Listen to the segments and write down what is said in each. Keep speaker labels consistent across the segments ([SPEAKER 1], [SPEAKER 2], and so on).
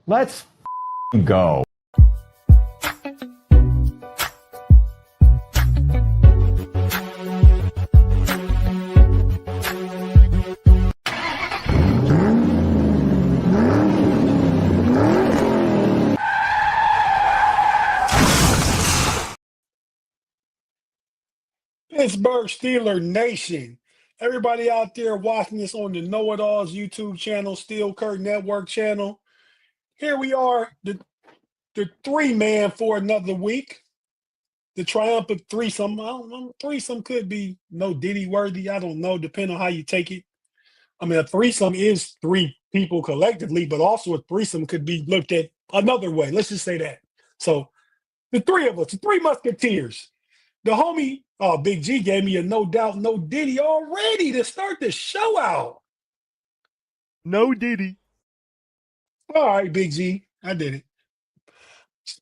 [SPEAKER 1] Let's go.
[SPEAKER 2] Pittsburgh Steeler Nation. Everybody out there watching this on the Know It Alls YouTube channel, Steel Curtain Network channel. Here we are, the three-man for another week. The triumphant threesome. I don't know, threesome could be no Diddy worthy. I don't know, depending on how you take it. I mean, a threesome is three people collectively, but also a threesome could be looked at another way. Let's just say that. So the three of us, the three musketeers. The homie, Big G gave me a no doubt, no Diddy already to start the show out.
[SPEAKER 3] No Diddy.
[SPEAKER 2] All right, Big G, I did it.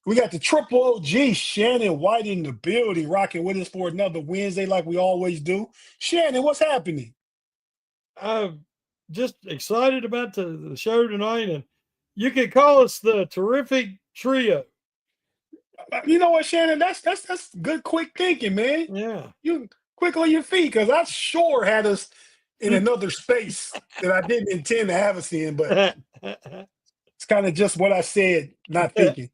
[SPEAKER 2] We got the triple OG, Shannon White in the building, rocking with us for another Wednesday like we always do. Shannon, what's happening?
[SPEAKER 3] I'm just excited about the show tonight, and you can call us the terrific trio.
[SPEAKER 2] You know what, Shannon? That's good, quick thinking, man.
[SPEAKER 3] Yeah.
[SPEAKER 2] You quick on your feet, because I sure had us in another space that I didn't intend to have us in, but it's kind of just what I said, not thinking.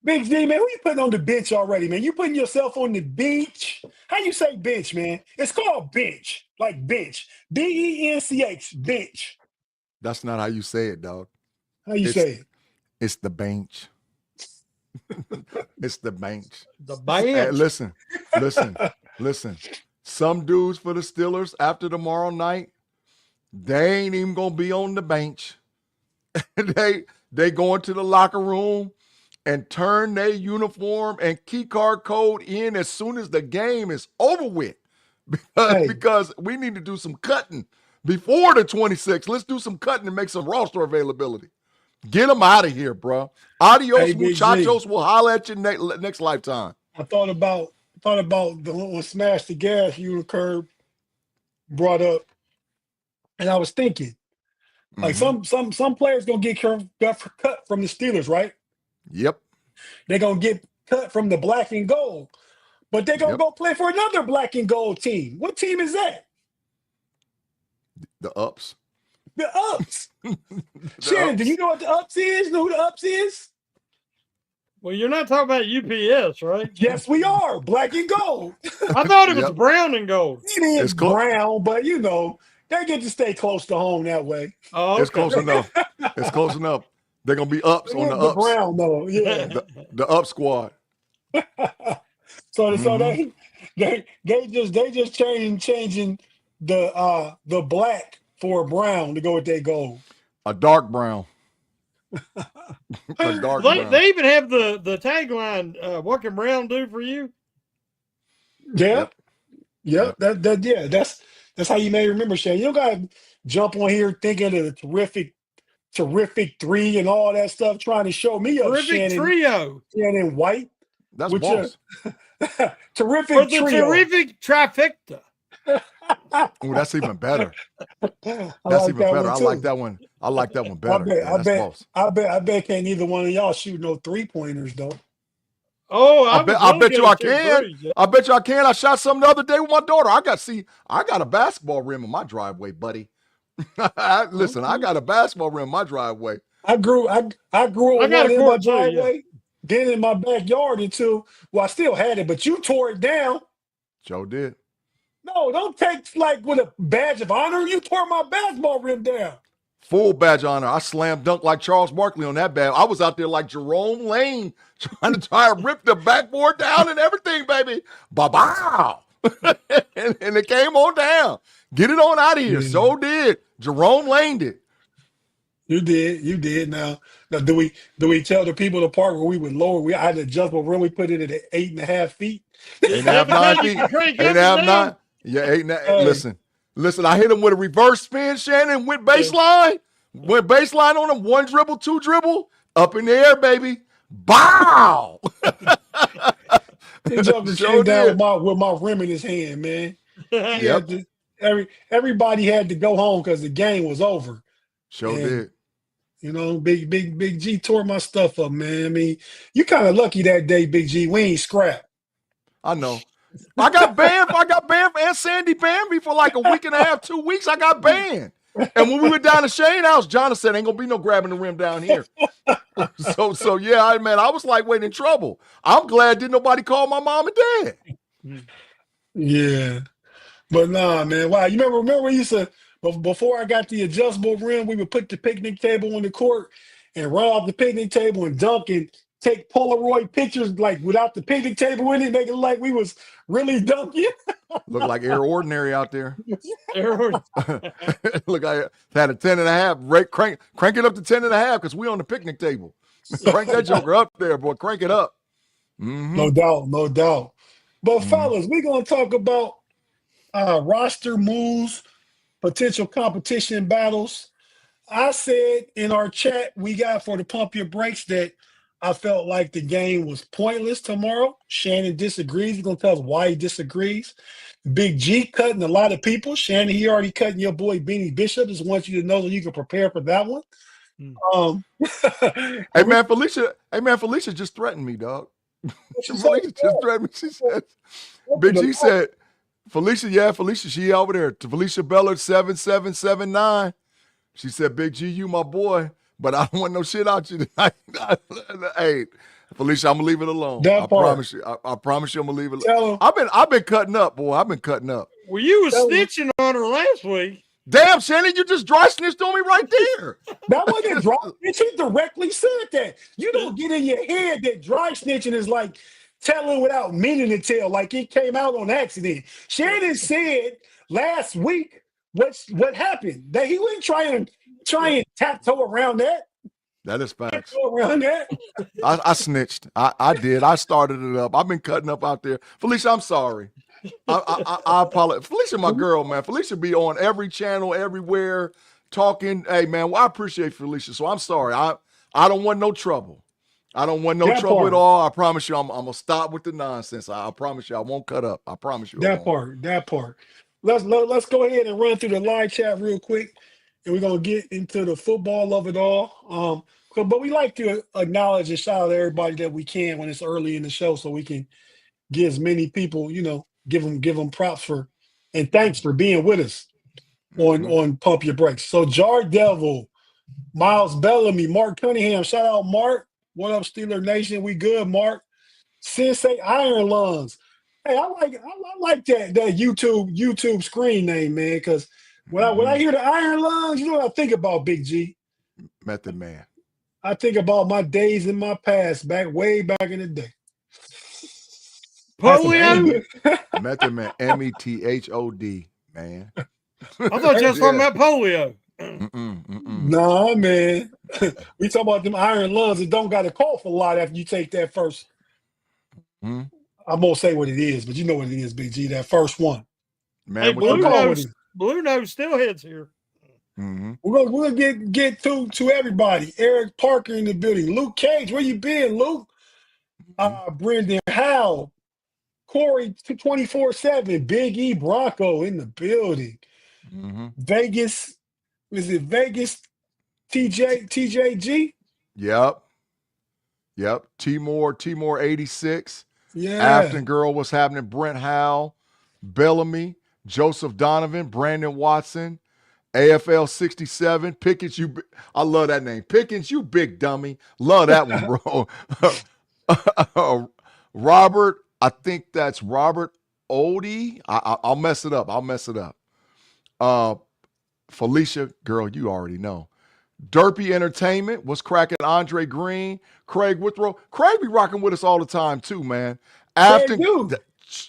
[SPEAKER 2] Big G, man, who you putting on the bench already, man? You putting yourself on the bench? How you say bench, man? It's called bench, like bench. B-E-N-C-H, bench.
[SPEAKER 4] That's not how you say it, dog.
[SPEAKER 2] How you say it?
[SPEAKER 4] It's the bench. It's the bench.
[SPEAKER 3] The bench.
[SPEAKER 4] Hey, listen. Some dudes for the Steelers after tomorrow night, they ain't even gonna be on the bench. they go into the locker room and turn their uniform and key card code in as soon as the game is over with. Because we need to do some cutting before the 26th. Let's do some cutting and make some roster availability. Get them out of here, bro. Adios, muchachos. We'll holler at you next lifetime.
[SPEAKER 2] I thought about the little smash the gas you and Curb brought up, and I was thinking, like some players gonna get cut from the Steelers, right?
[SPEAKER 4] Yep.
[SPEAKER 2] They're gonna get cut from the black and gold, but they're gonna go play for another black and gold team. What team is that?
[SPEAKER 4] The Ups.
[SPEAKER 2] The Ups. Shannon, do you know what the Ups is? Know who the Ups is?
[SPEAKER 3] Well, you're not talking about UPS, right?
[SPEAKER 2] Yes, we are. Black and gold.
[SPEAKER 3] I thought it was brown and gold.
[SPEAKER 2] It is brown, but you know, they get to stay close to home that way.
[SPEAKER 3] Oh, okay.
[SPEAKER 4] It's close enough. It's close enough. They're gonna be ups on the ups.
[SPEAKER 2] Brown though, yeah.
[SPEAKER 4] The up squad.
[SPEAKER 2] So they just changing the black for a brown to go with their gold.
[SPEAKER 4] A dark brown. A dark brown.
[SPEAKER 3] They even have the tagline, what can brown do for you?
[SPEAKER 2] Yep. That's how you may remember, Shay. You don't gotta jump on here thinking of the terrific three and all that stuff, trying to show me a
[SPEAKER 3] trio.
[SPEAKER 2] Shannon White.
[SPEAKER 4] That's boss.
[SPEAKER 2] Terrific
[SPEAKER 3] or the
[SPEAKER 2] trio.
[SPEAKER 3] Terrific trifecta.
[SPEAKER 4] Oh, that's even better. That's even better. I like that one. I like that one better.
[SPEAKER 2] I bet can't either one of y'all shoot no 3-pointers though.
[SPEAKER 3] Oh,
[SPEAKER 4] I bet you I can. I bet you I can. I shot some the other day with my daughter. I got a basketball rim in my driveway, buddy. Listen, I got a basketball rim in my driveway.
[SPEAKER 2] I grew up one in my driveway, then in my backyard until I still had it, but you tore it down.
[SPEAKER 4] Joe did.
[SPEAKER 2] No, don't take like with a badge of honor. You tore my basketball rim down.
[SPEAKER 4] Full badge of honor. I slam dunk like Charles Barkley on that bad. I was out there like Jerome Lane trying to rip the backboard down and everything, baby. Ba-bow. and it came on down. Get it on out of here. Yeah. So did. Jerome Lane did.
[SPEAKER 2] You did. Now do we tell the people the part where we would lower? I had to adjustable rim. We put it at 8.5 feet.
[SPEAKER 4] 8.5, 9 feet. 8.5, 9. Yeah, 8.5. Listen, I hit him with a reverse spin, Shannon, went baseline. Went baseline on him, 1 dribble, 2 dribble, up in the air, baby. Bow!
[SPEAKER 2] He jumped and came down with my rim in his hand, man. Everybody had to go home because the game was over.
[SPEAKER 4] Did.
[SPEAKER 2] You know, Big G tore my stuff up, man. I mean, you kind of lucky that day, Big G. We ain't scrap.
[SPEAKER 4] I know. I got banned. And Sandy banned me for like a week and a half, 2 weeks. I got banned. And when we went down to Shane House, Jonathan said, "Ain't gonna be no grabbing the rim down here." So yeah, I was like, wait, in trouble. I'm glad didn't nobody call my mom and dad.
[SPEAKER 2] Yeah. But nah, man. Wow. You remember we used to, before I got the adjustable rim, we would put the picnic table on the court and run off the picnic table and dunk and take Polaroid pictures like without the picnic table in it, making it like we was really dunking.
[SPEAKER 4] Look like air ordinary out there.
[SPEAKER 3] Aaron,
[SPEAKER 4] Look, I had a 10.5. Crank it up to 10.5 because we on the picnic table. Crank that joker up there, boy. Crank it up. Mm-hmm.
[SPEAKER 2] No doubt, no doubt. But fellas, we're gonna talk about roster moves, potential competition battles. I said in our chat we got for the Pump Your Brakes that I felt like the game was pointless tomorrow. Shannon disagrees. He's gonna tell us why he disagrees. Big G cutting a lot of people. Shannon, he already cutting your boy Beanie Bishop. Just wants you to know so you can prepare for that one.
[SPEAKER 4] Hey man, Felicia just threatened me, dog. Felicia just threatened me. She said, Big G said, Felicia, she over there. To Felicia Bellard 7779. She said, Big G, you my boy, but I don't want no shit out you tonight. Hey, Felicia, I'm gonna leave it alone. I promise you. I promise you I'm gonna leave it alone. I've been cutting up, boy. I've been cutting up.
[SPEAKER 3] well, you was snitching on her last week.
[SPEAKER 4] Damn, Shannon, you just dry snitched on me right there.
[SPEAKER 2] That wasn't dry snitching. He directly said that. You don't get in your head that dry snitching is like telling without meaning to tell, like it came out on accident. Shannon said last week what happened. That he wouldn't try and taptoe around that.
[SPEAKER 4] That is facts.
[SPEAKER 2] Around that.
[SPEAKER 4] I snitched. I did. I started it up. I've been cutting up out there. Felicia, I'm sorry. I apologize. Felicia, my girl, man. Felicia be on every channel, everywhere, talking. Hey, man, well, I appreciate Felicia. So I'm sorry. I don't want no trouble. I don't want no trouble at all. I promise you, I'm gonna stop with the nonsense. I promise you, I won't cut up. I promise you.
[SPEAKER 2] That part. Let's go ahead and run through the live chat real quick, and we're gonna get into the football of it all. But we like to acknowledge and shout out everybody that we can when it's early in the show, so we can get as many people, give them props for and thanks for being with us on Pump Your Brakes. So Jar Devil, Miles Bellamy, Mark Cunningham, shout out Mark. What up, Steeler Nation? We good, Mark. Sensei Iron Lungs. Hey, I like that YouTube screen name, man, because when I hear the Iron Lungs, you know what I think about, Big G?
[SPEAKER 4] Method Man.
[SPEAKER 2] I think about my days in my past, way back in the day.
[SPEAKER 3] Polio?
[SPEAKER 4] Method Man, METHOD, man.
[SPEAKER 3] I thought you were talking about polio.
[SPEAKER 2] Nah, man. We talking about them iron lungs that don't got to cough a lot after you take that first. I'm gonna say what it is, but you know what it is, Big G. That first one.
[SPEAKER 3] Man, hey, Blue Nose still heads here.
[SPEAKER 2] We're gonna get to everybody. Eric Parker in the building. Luke Cage, where you been, Luke? Brendan Howe, Corey 24/7, Big E Bronco in the building. Vegas, is it Vegas? TJG?
[SPEAKER 4] Yep. Timor 86.
[SPEAKER 2] Yeah.
[SPEAKER 4] Afton Girl, what's happening? Brent Howe, Bellamy, Joseph Donovan, Brandon Watson, AFL 67, Pickens, I love that name. Pickens, you big dummy. Love that one, bro. Robert, I think that's Robert Odie. I'll mess it up. Felicia, girl, you already know. Derpy Entertainment, what's cracking? Andre Green, Craig Withrow. Craig be rocking with us all the time too, man. Afton,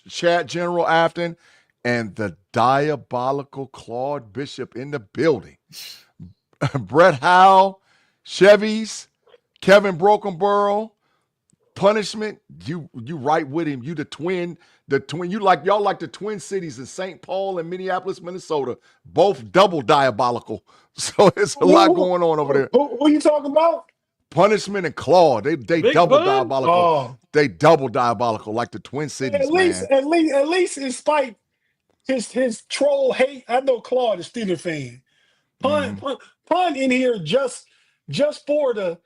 [SPEAKER 4] Chat General Afton, and the diabolical Claude Bishop in the building. Brett Howe, Chevy's, Kevin Brokenborough, Punishment. You right with him. You the twin. Y'all like the Twin Cities in St. Paul and Minneapolis, Minnesota. Both double diabolical. So it's a lot going on over there.
[SPEAKER 2] Who you talking about?
[SPEAKER 4] Punishment and Claude. They double diabolical.
[SPEAKER 2] Oh.
[SPEAKER 4] They double diabolical like the Twin Cities.
[SPEAKER 2] At least in spite his troll hate. I know Claude is Steeler fan. Pun in here just just for the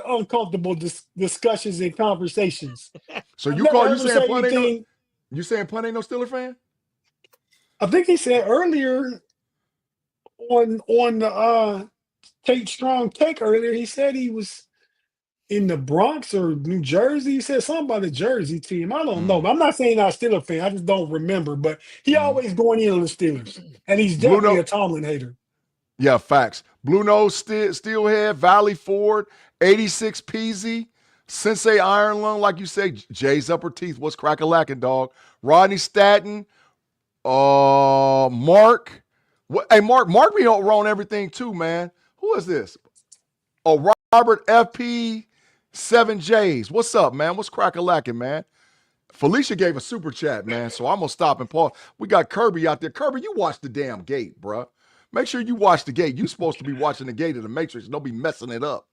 [SPEAKER 2] uncomfortable discussions and conversations.
[SPEAKER 4] So
[SPEAKER 2] I've
[SPEAKER 4] you
[SPEAKER 2] never
[SPEAKER 4] call
[SPEAKER 2] heard
[SPEAKER 4] you
[SPEAKER 2] him
[SPEAKER 4] saying
[SPEAKER 2] say
[SPEAKER 4] Punt ain't no
[SPEAKER 2] anything.
[SPEAKER 4] you saying Punt ain't no Steeler fan?
[SPEAKER 2] I think he said earlier on the Tate Strong Take earlier, he said he was in the Bronx or New Jersey. He said something about the Jersey team. I don't know. But I'm not saying I'm still a fan. I just don't remember. But he always going in on the Steelers. And he's
[SPEAKER 4] Blue
[SPEAKER 2] definitely
[SPEAKER 4] Note.
[SPEAKER 2] a Tomlin hater.
[SPEAKER 4] Yeah, facts. Blue Nose, Steelhead, Valley Ford, 86 Peasy, Sensei Iron Lung, like you say, Jay's upper teeth. What's crack-a-lacking, dog? Rodney Staten, Mark. Hey, Mark be on everything too, man. Who is this? Oh, Robert FP 7Js. What's up, man? What's crack-a-lacking, man? Felicia gave a super chat, man, so I'm going to stop and pause. We got Kirby out there. Kirby, you watch the damn gate, bruh. Make sure you watch the gate. You're supposed to be watching the gate of the Matrix. Don't be messing it up.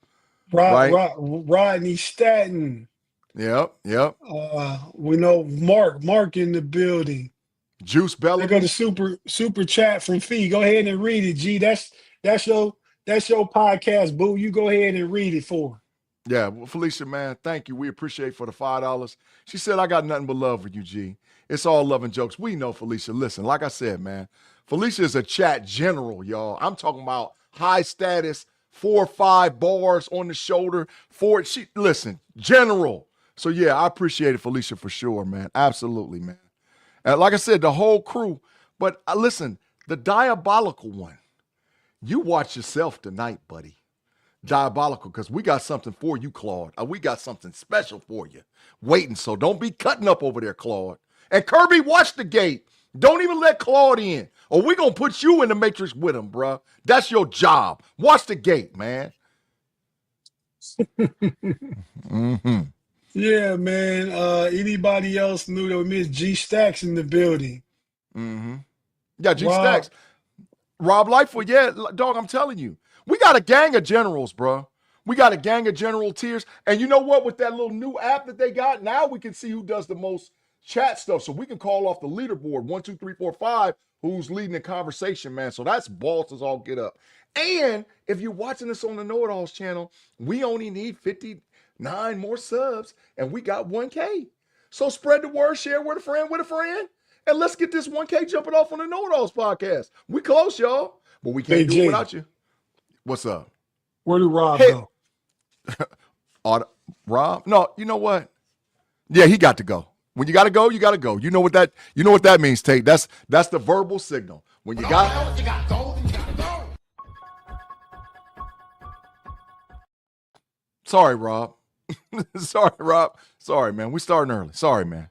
[SPEAKER 4] Right?
[SPEAKER 2] Rodney Staten.
[SPEAKER 4] Yep.
[SPEAKER 2] We know Mark in the building.
[SPEAKER 4] Juice
[SPEAKER 2] They got
[SPEAKER 4] Bellamy.
[SPEAKER 2] a super chat from Fee. Go ahead and read it, G. That's your podcast, boo. You go ahead and read it for her.
[SPEAKER 4] Yeah, well, Felicia, man, thank you. We appreciate for the $5. She said, I got nothing but love for you, G. It's all love and jokes. We know, Felicia. Listen, like I said, man, Felicia is a chat general, y'all. I'm talking about high status, 4 or 5 bars on the shoulder. Listen, general. So, yeah, I appreciate it, Felicia, for sure, man. Absolutely, man. And like I said, the whole crew. But listen, the diabolical one, you watch yourself tonight, buddy. Diabolical, because we got something for you, Claude. We got something special for you waiting, so don't be cutting up over there, Claude. And Kirby, watch the gate. Don't even let Claude in, or we going to put you in the Matrix with him, bruh. That's your job. Watch the gate, man.
[SPEAKER 2] Yeah, man. Anybody else knew that we missed G Stacks in the building?
[SPEAKER 4] Yeah, G Stacks. Rob Lightfoot, yeah, dog, I'm telling you. We got a gang of generals, bro. We got a gang of general tiers. And you know what? With that little new app that they got, now we can see who does the most chat stuff. So we can call off the leaderboard, 1, 2, 3, 4, 5, who's leading the conversation, man. So that's balls as all get up. And if you're watching us on the Know It Alls channel, we only need 59 more subs, and we got 1K. So spread the word, share with a friend, and let's get this 1K jumping off on the Know It Alls podcast. We close, y'all, but we can't do it without you. What's up?
[SPEAKER 2] Where do Rob go?
[SPEAKER 4] Rob? No, you know what? Yeah, he got to go. When you got to go, you got to go. You know what that means, Tate. That's the verbal signal. When you got you got to go, you got to go. Sorry, Rob. Sorry, Rob. Sorry, man. We starting early. Sorry, man.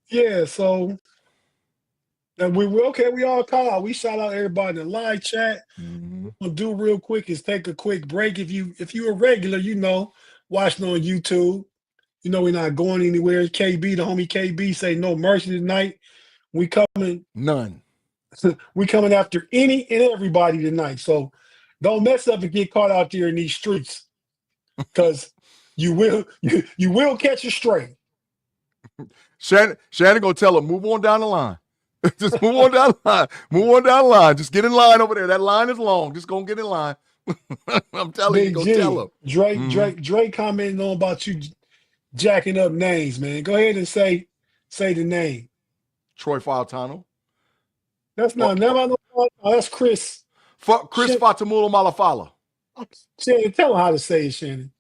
[SPEAKER 2] Yeah, so we all call out. We shout out everybody in the live chat. What we'll do real quick is take a quick break. If you're a regular, watching on YouTube, we're not going anywhere. KB, the homie KB, say no mercy tonight. We coming
[SPEAKER 4] none.
[SPEAKER 2] We coming after any and everybody tonight. So don't mess up and get caught out there in these streets, because you will catch a stray.
[SPEAKER 4] Shannon gonna tell him, move on down the line. Just move on down the line. Move on down the line. Just get in line over there. That line is long. Just gonna get in line. I'm telling you, go tell him.
[SPEAKER 2] Drake commenting on about you jacking up names, man. Go ahead and say the name.
[SPEAKER 4] Troy Fautano.
[SPEAKER 2] That's not that's Chris.
[SPEAKER 4] Chris Fatamula Malafala.
[SPEAKER 2] Shannon, tell him how to say it, Shannon.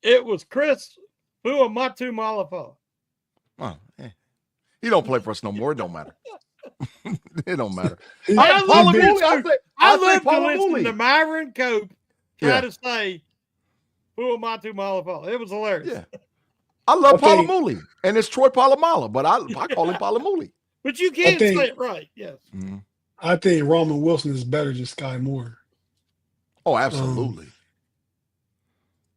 [SPEAKER 3] It was Chris Fuamatu Malafala.
[SPEAKER 4] Oh, yeah. He don't play for us no more. It don't matter. It don't matter.
[SPEAKER 3] I love to listen to Myron Cope try to say Fuamatu Malafala. It was hilarious.
[SPEAKER 4] Yeah. I love Palamuli, and it's Troy Palamala, but I call him Palamuli.
[SPEAKER 3] But you can't say it right. Yes.
[SPEAKER 4] Mm-hmm.
[SPEAKER 2] I think Roman Wilson is better than Sky Moore.
[SPEAKER 4] Oh, absolutely.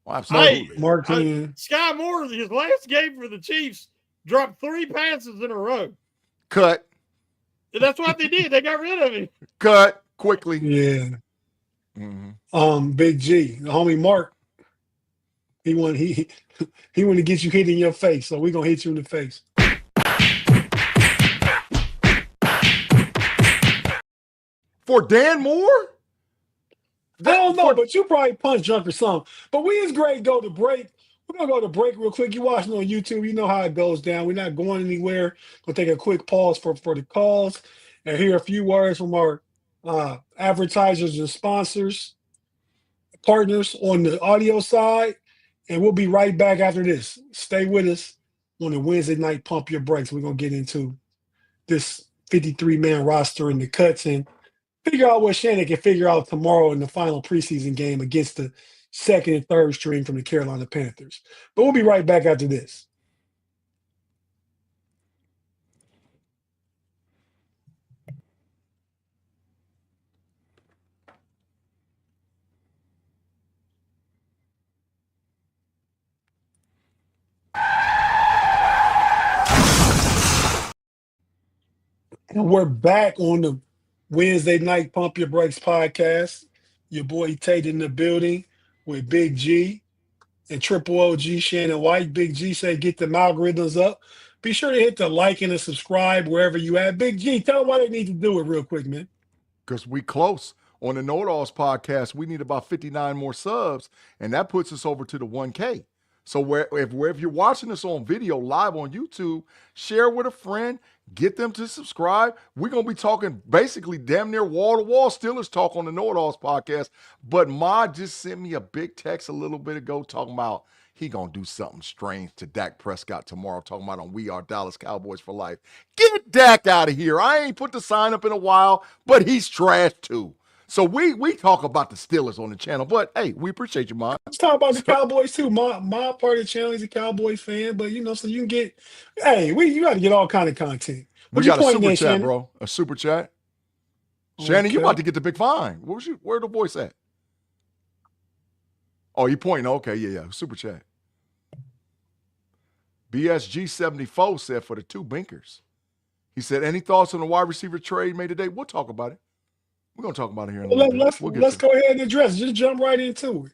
[SPEAKER 4] Absolutely.
[SPEAKER 3] Hey, Sky Moore, his last game for the Chiefs, dropped 3 passes in a row.
[SPEAKER 4] Cut.
[SPEAKER 3] And that's what they did. They got rid of him.
[SPEAKER 4] Cut quickly.
[SPEAKER 2] Yeah.
[SPEAKER 4] Mm-hmm.
[SPEAKER 2] Big G, the homie Mark, he want to get you hit in your face, so we're gonna hit you in the face.
[SPEAKER 4] For Dan Moore?
[SPEAKER 2] I don't know, but you probably punch drunk or something. But we is great. Go to break. We're gonna go to break real quick. You watching on YouTube, you know how it goes down. We're not going anywhere. We'll take a quick pause for the calls and hear a few words from our advertisers and sponsors, partners on the audio side, and we'll be right back after this. Stay with us on the Wednesday night Pump Your Brakes. We're gonna get into this 53-man roster and the cuts and figure out what Shannon can figure out tomorrow in the final preseason game against the second and third string from the Carolina Panthers. But we'll be right back after this. And we're back on the Wednesday night Pump Your Brakes podcast. Your boy Tate in the building with Big G and Triple OG Shannon White. Big G say get them algorithms up. Be sure to hit the like and the subscribe wherever you at. Big G, tell them why they need to do it real quick, man.
[SPEAKER 4] Because we close. On the Know It Alls podcast, we need about 59 more subs, and that puts us over to the 1K. So if you're watching us on video live on YouTube, share with a friend, get them to subscribe. We're going to be talking basically damn near wall-to-wall Steelers talk on the Know It Alls podcast. But Ma just sent me a big text a little bit ago talking about he going to do something strange to Dak Prescott tomorrow, talking about on We Are Dallas Cowboys for Life. Get Dak out of here. I ain't put the sign up in a while, but he's trash too. So we talk about the Steelers on the channel, but hey, we appreciate you, Ma.
[SPEAKER 2] Let's talk about the Cowboys too. My part of the channel, he's a Cowboy fan, but so you can get, you got to get all kind of content.
[SPEAKER 4] We got a super chat, bro. A super chat. Shannon, you about to get the big fine. Where the voice at? Oh, you pointing? Okay, yeah. Super chat. BSG74 said for the two binkers. He said, any thoughts on the wide receiver trade made today? We'll talk about it. We're going to talk about it here in a little bit.
[SPEAKER 2] Let's go ahead and address it. Just jump right into it.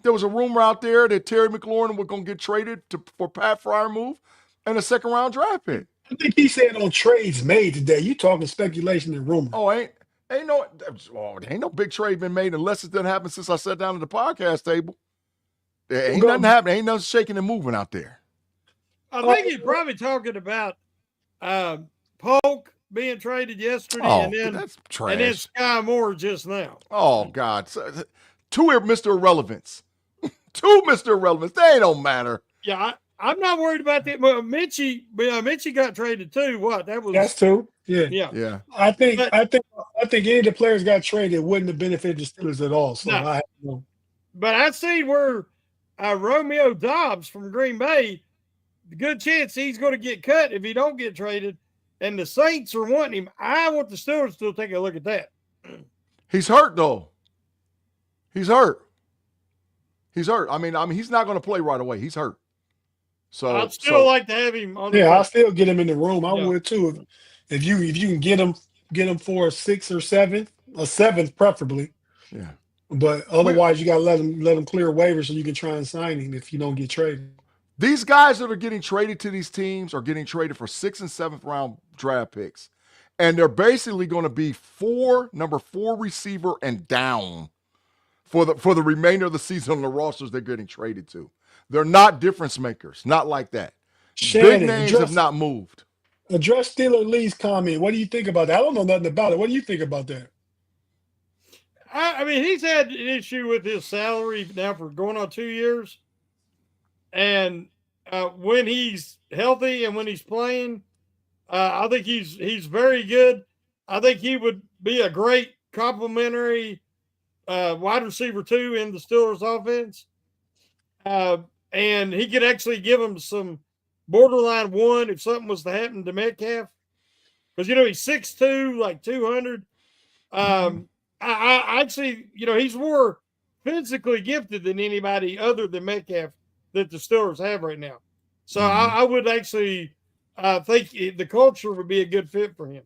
[SPEAKER 4] There was a rumor out there that Terry McLaurin was going to get traded for Pat Freiermuth and a second-round draft pick.
[SPEAKER 2] I think he said on trades made today. You talking speculation and rumor.
[SPEAKER 4] Oh, ain't no big trade been made unless it done happened since I sat down at the podcast table. There ain't nothing happening. Ain't nothing shaking and moving out there.
[SPEAKER 3] I think he's probably talking about Polk being traded yesterday,
[SPEAKER 4] that's trash.
[SPEAKER 3] And then Sky Moore just now.
[SPEAKER 4] Oh, God. Two Mr. Irrelevance. Two Mr. Irrelevance. They don't matter.
[SPEAKER 3] Yeah, I'm not worried about that. Well, Mitchie got traded too.
[SPEAKER 2] That's two. Yeah.
[SPEAKER 3] Yeah.
[SPEAKER 2] I think any of the players got traded wouldn't have benefited the Steelers at all. So
[SPEAKER 3] no. But I see where Romeo Dobbs from Green Bay, good chance he's going to get cut if he don't get traded. And the Saints are wanting him. I want the Steelers to take a look at that.
[SPEAKER 4] He's hurt, though. He's hurt. I mean, he's not going to play right away. He's hurt. So
[SPEAKER 3] I'd still like to have him on.
[SPEAKER 2] I'll still get him in the room. I would too. If you can get him for a 6th or 7th, a 7th preferably.
[SPEAKER 4] Yeah.
[SPEAKER 2] But otherwise, you got to let him clear waivers so you can try and sign him if you don't get traded.
[SPEAKER 4] These guys that are getting traded to these teams are getting traded for 6th and 7th round draft picks. And they're basically going to be number 4 receiver and down for the remainder of the season on the rosters they're getting traded to. They're not difference makers. Not like that.
[SPEAKER 2] Shannon,
[SPEAKER 4] big names have not moved.
[SPEAKER 2] Address Steeler Lee's comment. What do you think about that? I don't know nothing about it. What do you think about that?
[SPEAKER 3] I mean, he's had an issue with his salary now for going on 2 years. And when he's healthy and when he's playing, I think he's very good. I think he would be a great complementary wide receiver too in the Steelers offense. And he could actually give him some borderline 1 if something was to happen to Metcalf. Because, he's 6'2", like 200. I'd say, he's more physically gifted than anybody other than Metcalf that the Steelers have right now. So I would actually think the culture would be a good fit for him.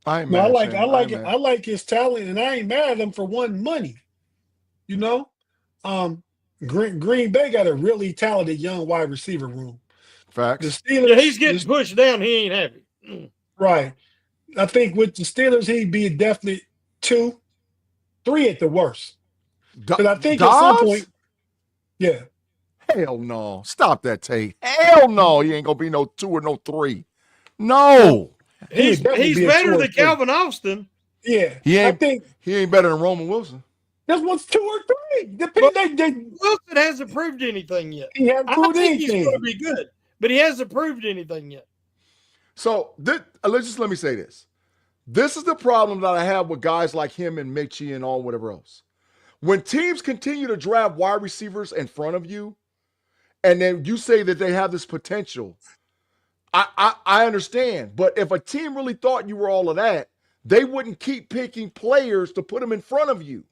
[SPEAKER 2] I like his talent, and I ain't mad at him for wanting money. Green Bay got a really talented young wide receiver room.
[SPEAKER 4] Facts.
[SPEAKER 2] The Steelers,
[SPEAKER 3] he's getting pushed down. He ain't happy.
[SPEAKER 2] Right. I think with the Steelers, he'd be a definite 2 3 at the worst. Because I think at some point, yeah.
[SPEAKER 4] Hell no. Stop that, Tate. Hell no. He ain't going to be no 2 or no 3. No.
[SPEAKER 3] He's better than Calvin Austin.
[SPEAKER 2] Yeah.
[SPEAKER 4] He ain't better than Roman Wilson.
[SPEAKER 2] That's what's 2 or 3.
[SPEAKER 3] Wilson hasn't proved anything yet.
[SPEAKER 2] He hasn't proved anything.
[SPEAKER 3] He's going to be good, but he hasn't proved anything yet.
[SPEAKER 4] So let me say this. This is the problem that I have with guys like him and Mitchie and all whatever else. When teams continue to draft wide receivers in front of you, and then you say that they have this potential, I understand. But if a team really thought you were all of that, they wouldn't keep picking players to put them in front of you.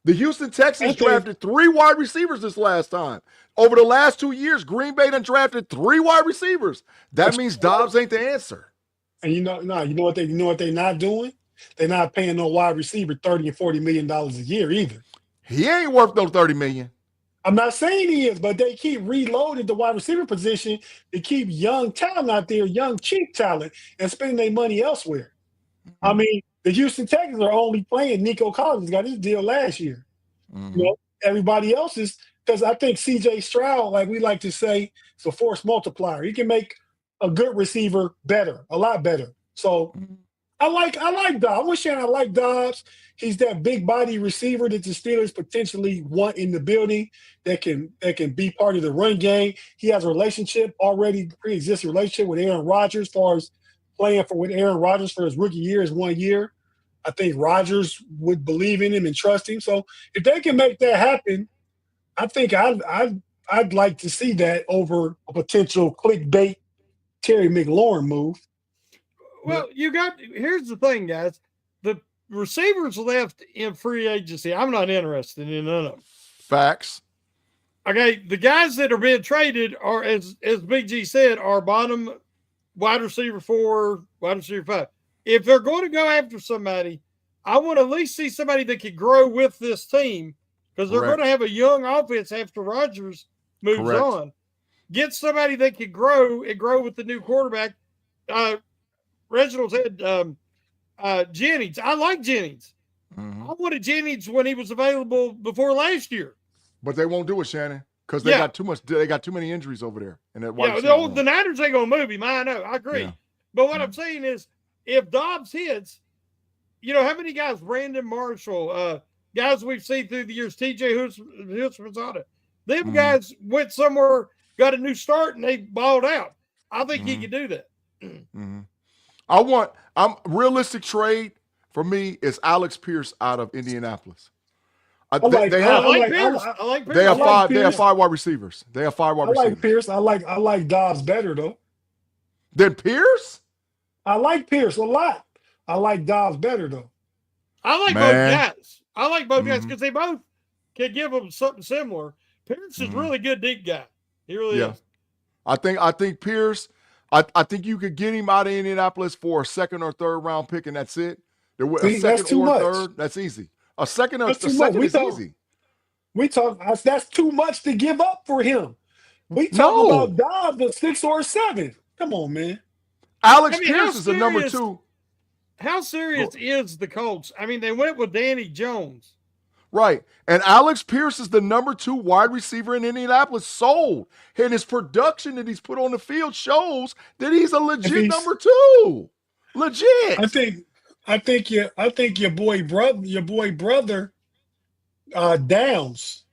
[SPEAKER 4] The Houston Texans drafted 3 wide receivers this last time. Over the last 2 years, Green Bay done drafted 3 wide receivers. That means Dobbs ain't the answer.
[SPEAKER 2] And you know what they're not doing? They're not paying no wide receiver $30 and $40 million a year either.
[SPEAKER 4] He ain't worth no $30 million.
[SPEAKER 2] I'm not saying he is, but they keep reloading the wide receiver position to keep young talent out there, young cheap talent, and spending their money elsewhere. Mm-hmm. I mean, the Houston Texans are only playing Nico Collins, got his deal last year. Mm-hmm. You know, everybody else is, because I think C.J. Stroud, like we like to say, is a force multiplier. He can make a good receiver better, a lot better. So I like Dobbs. I wish I like Dobbs. He's that big body receiver that the Steelers potentially want in the building that can be part of the run game. He has a relationship already, pre-existing relationship with Aaron Rodgers as far as playing with Aaron Rodgers for his rookie year is 1 year. I think Rodgers would believe in him and trust him. So if they can make that happen, I think I'd like to see that over a potential clickbait Terry McLaurin move.
[SPEAKER 3] Well, here's the thing, guys. The receivers left in free agency, I'm not interested in none of them.
[SPEAKER 4] Facts.
[SPEAKER 3] Okay, the guys that are being traded are, as Big G said, are bottom wide receiver 4, wide receiver 5. If they're going to go after somebody, I want to at least see somebody that can grow with this team, because they're going to have a young offense after Rodgers moves on. Get somebody that can grow and grow with the new quarterback. Reginald said Jennings. I like Jennings. Mm-hmm. I wanted Jennings when he was available before last year.
[SPEAKER 4] But they won't do it, Shannon, because they got too much. They got too many injuries over there. And that
[SPEAKER 3] the Niners ain't gonna move him. I know. I agree. Yeah. But what I'm saying is, if Dobbs hits, you know how many guys? Brandon Marshall, guys we've seen through the years. T.J. Houshmandzadeh. Them guys went somewhere, got a new start, and they balled out. I think he can do that.
[SPEAKER 4] I'm realistic trade for me is Alex Pierce out of Indianapolis. I like Pierce. They have 5 wide receivers. They have 5 wide receivers.
[SPEAKER 2] I like Pierce. I like Dobbs better though.
[SPEAKER 4] Than Pierce?
[SPEAKER 2] I like Pierce a lot. I like Dobbs better though.
[SPEAKER 3] I like both guys. I like both guys because they both can give them something similar. Pierce is really good deep guy. He really is.
[SPEAKER 4] I think Pierce. I think you could get him out of Indianapolis for a 2nd or 3rd round pick, and that's it.
[SPEAKER 2] That's too much.
[SPEAKER 4] 3rd, that's easy. A second is easy.
[SPEAKER 2] That's too much to give up for him. We talk about Dobbs at 6 or 7. Come on, man.
[SPEAKER 4] Alex Pierce is the number 2.
[SPEAKER 3] How serious is the Colts? I mean, they went with Danny Jones.
[SPEAKER 4] Right. And Alex Pierce is the number 2 wide receiver in Indianapolis sold. And his production that he's put on the field shows that he's a legit number 2. Legit.
[SPEAKER 2] I think your boy brother Downs,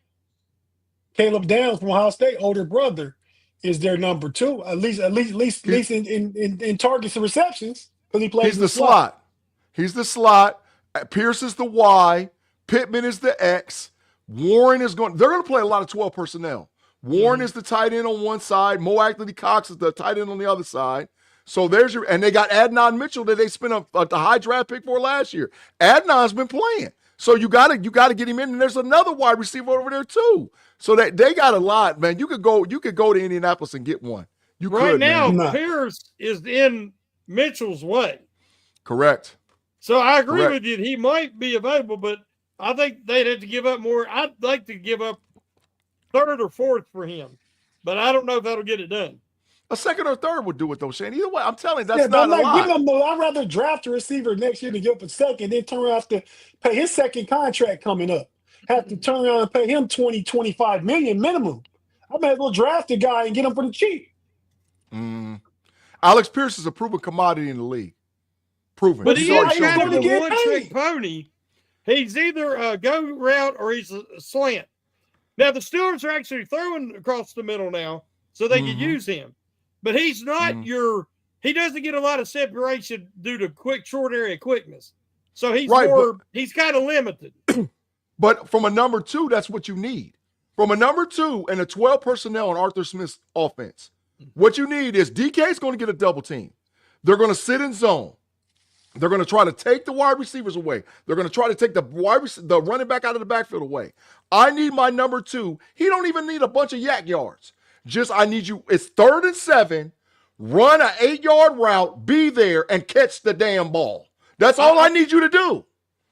[SPEAKER 2] Caleb Downs from Ohio State, older brother, is their number 2, at least in targets and receptions, because he plays
[SPEAKER 4] the slot. He's the slot. Pierce is the Y. Pittman is the X. Warren is they're going to play a lot of 12 personnel. Warren is the tight end on one side. Mo Ackley Cox is the tight end on the other side. So and they got Adnan Mitchell that they spent a high draft pick for last year. Adnan's been playing. So you got to get him in, and there's another wide receiver over there too. So that they got a lot, man. You could go to Indianapolis and get one.
[SPEAKER 3] Right now, Pierce is in Mitchell's way.
[SPEAKER 4] Correct.
[SPEAKER 3] So I agree with you. He might be available, but I think they'd have to give up more. I'd like to give up 3rd or 4th for him, but I don't know if that'll get it done.
[SPEAKER 4] A second or third would do it though, Shane. Either way, I'm telling you, that's
[SPEAKER 2] Yeah, but
[SPEAKER 4] not
[SPEAKER 2] I'm
[SPEAKER 4] a
[SPEAKER 2] not giving
[SPEAKER 4] lot.
[SPEAKER 2] him no. I'd rather draft a receiver next year to give up a second, then turn around have to pay his second contract coming up. Have to turn around and pay him 20, 25 million minimum. I might as well draft a guy and get him for the cheap.
[SPEAKER 4] Alex Pierce is a proven commodity in the league. Proven.
[SPEAKER 3] But
[SPEAKER 4] He's
[SPEAKER 3] he
[SPEAKER 4] already
[SPEAKER 3] is
[SPEAKER 4] shown
[SPEAKER 3] kind of
[SPEAKER 2] gonna
[SPEAKER 3] the
[SPEAKER 2] get
[SPEAKER 3] one-trick
[SPEAKER 2] paid.
[SPEAKER 3] pony. He's either a go route or he's a slant. Now, the Steelers are actually throwing across the middle now so they can use him. But he's not he doesn't get a lot of separation due to short area quickness. So he's he's kind of limited.
[SPEAKER 4] But from a number 2, that's what you need. From a number 2 and a 12 personnel on Arthur Smith's offense, what you need is DK's going to get a double team. They're going to sit in zone. They're going to try to take the wide receivers away. They're going to try to take the running back out of the backfield away. I need my number 2. He don't even need a bunch of yak yards. I need you. It's 3rd and 7. Run an 8-yard route, be there, and catch the damn ball. That's all I need you to do.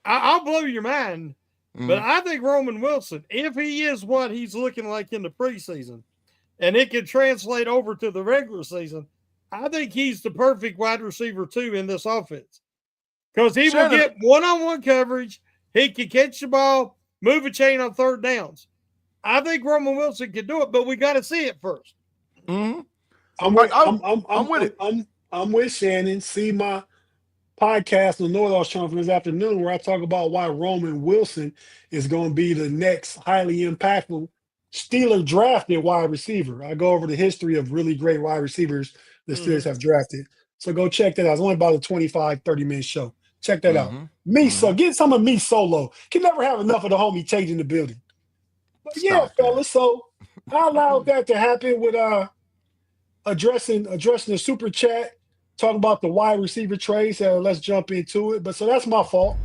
[SPEAKER 3] I'll blow your mind. But I think Roman Wilson, if he is what he's looking like in the preseason, and it can translate over to the regular season, I think he's the perfect wide receiver 2 in this offense. Because he will get one-on-one coverage. He can catch the ball, move a chain on 3rd downs. I think Roman Wilson can do it, but we got to see it first.
[SPEAKER 2] I'm with Shannon. See my podcast on North Channel this afternoon where I talk about why Roman Wilson is going to be the next highly impactful Steeler drafted wide receiver. I go over the history of really great wide receivers the Steelers have drafted. So go check that out. It's only about a 25, 30-minute show. Check that out. So get some of me solo. Can never have enough of the homie Tate in the building. But fellas, so I allowed that to happen with addressing the super chat, talking about the wide receiver trades. Let's jump into it. But so that's my fault.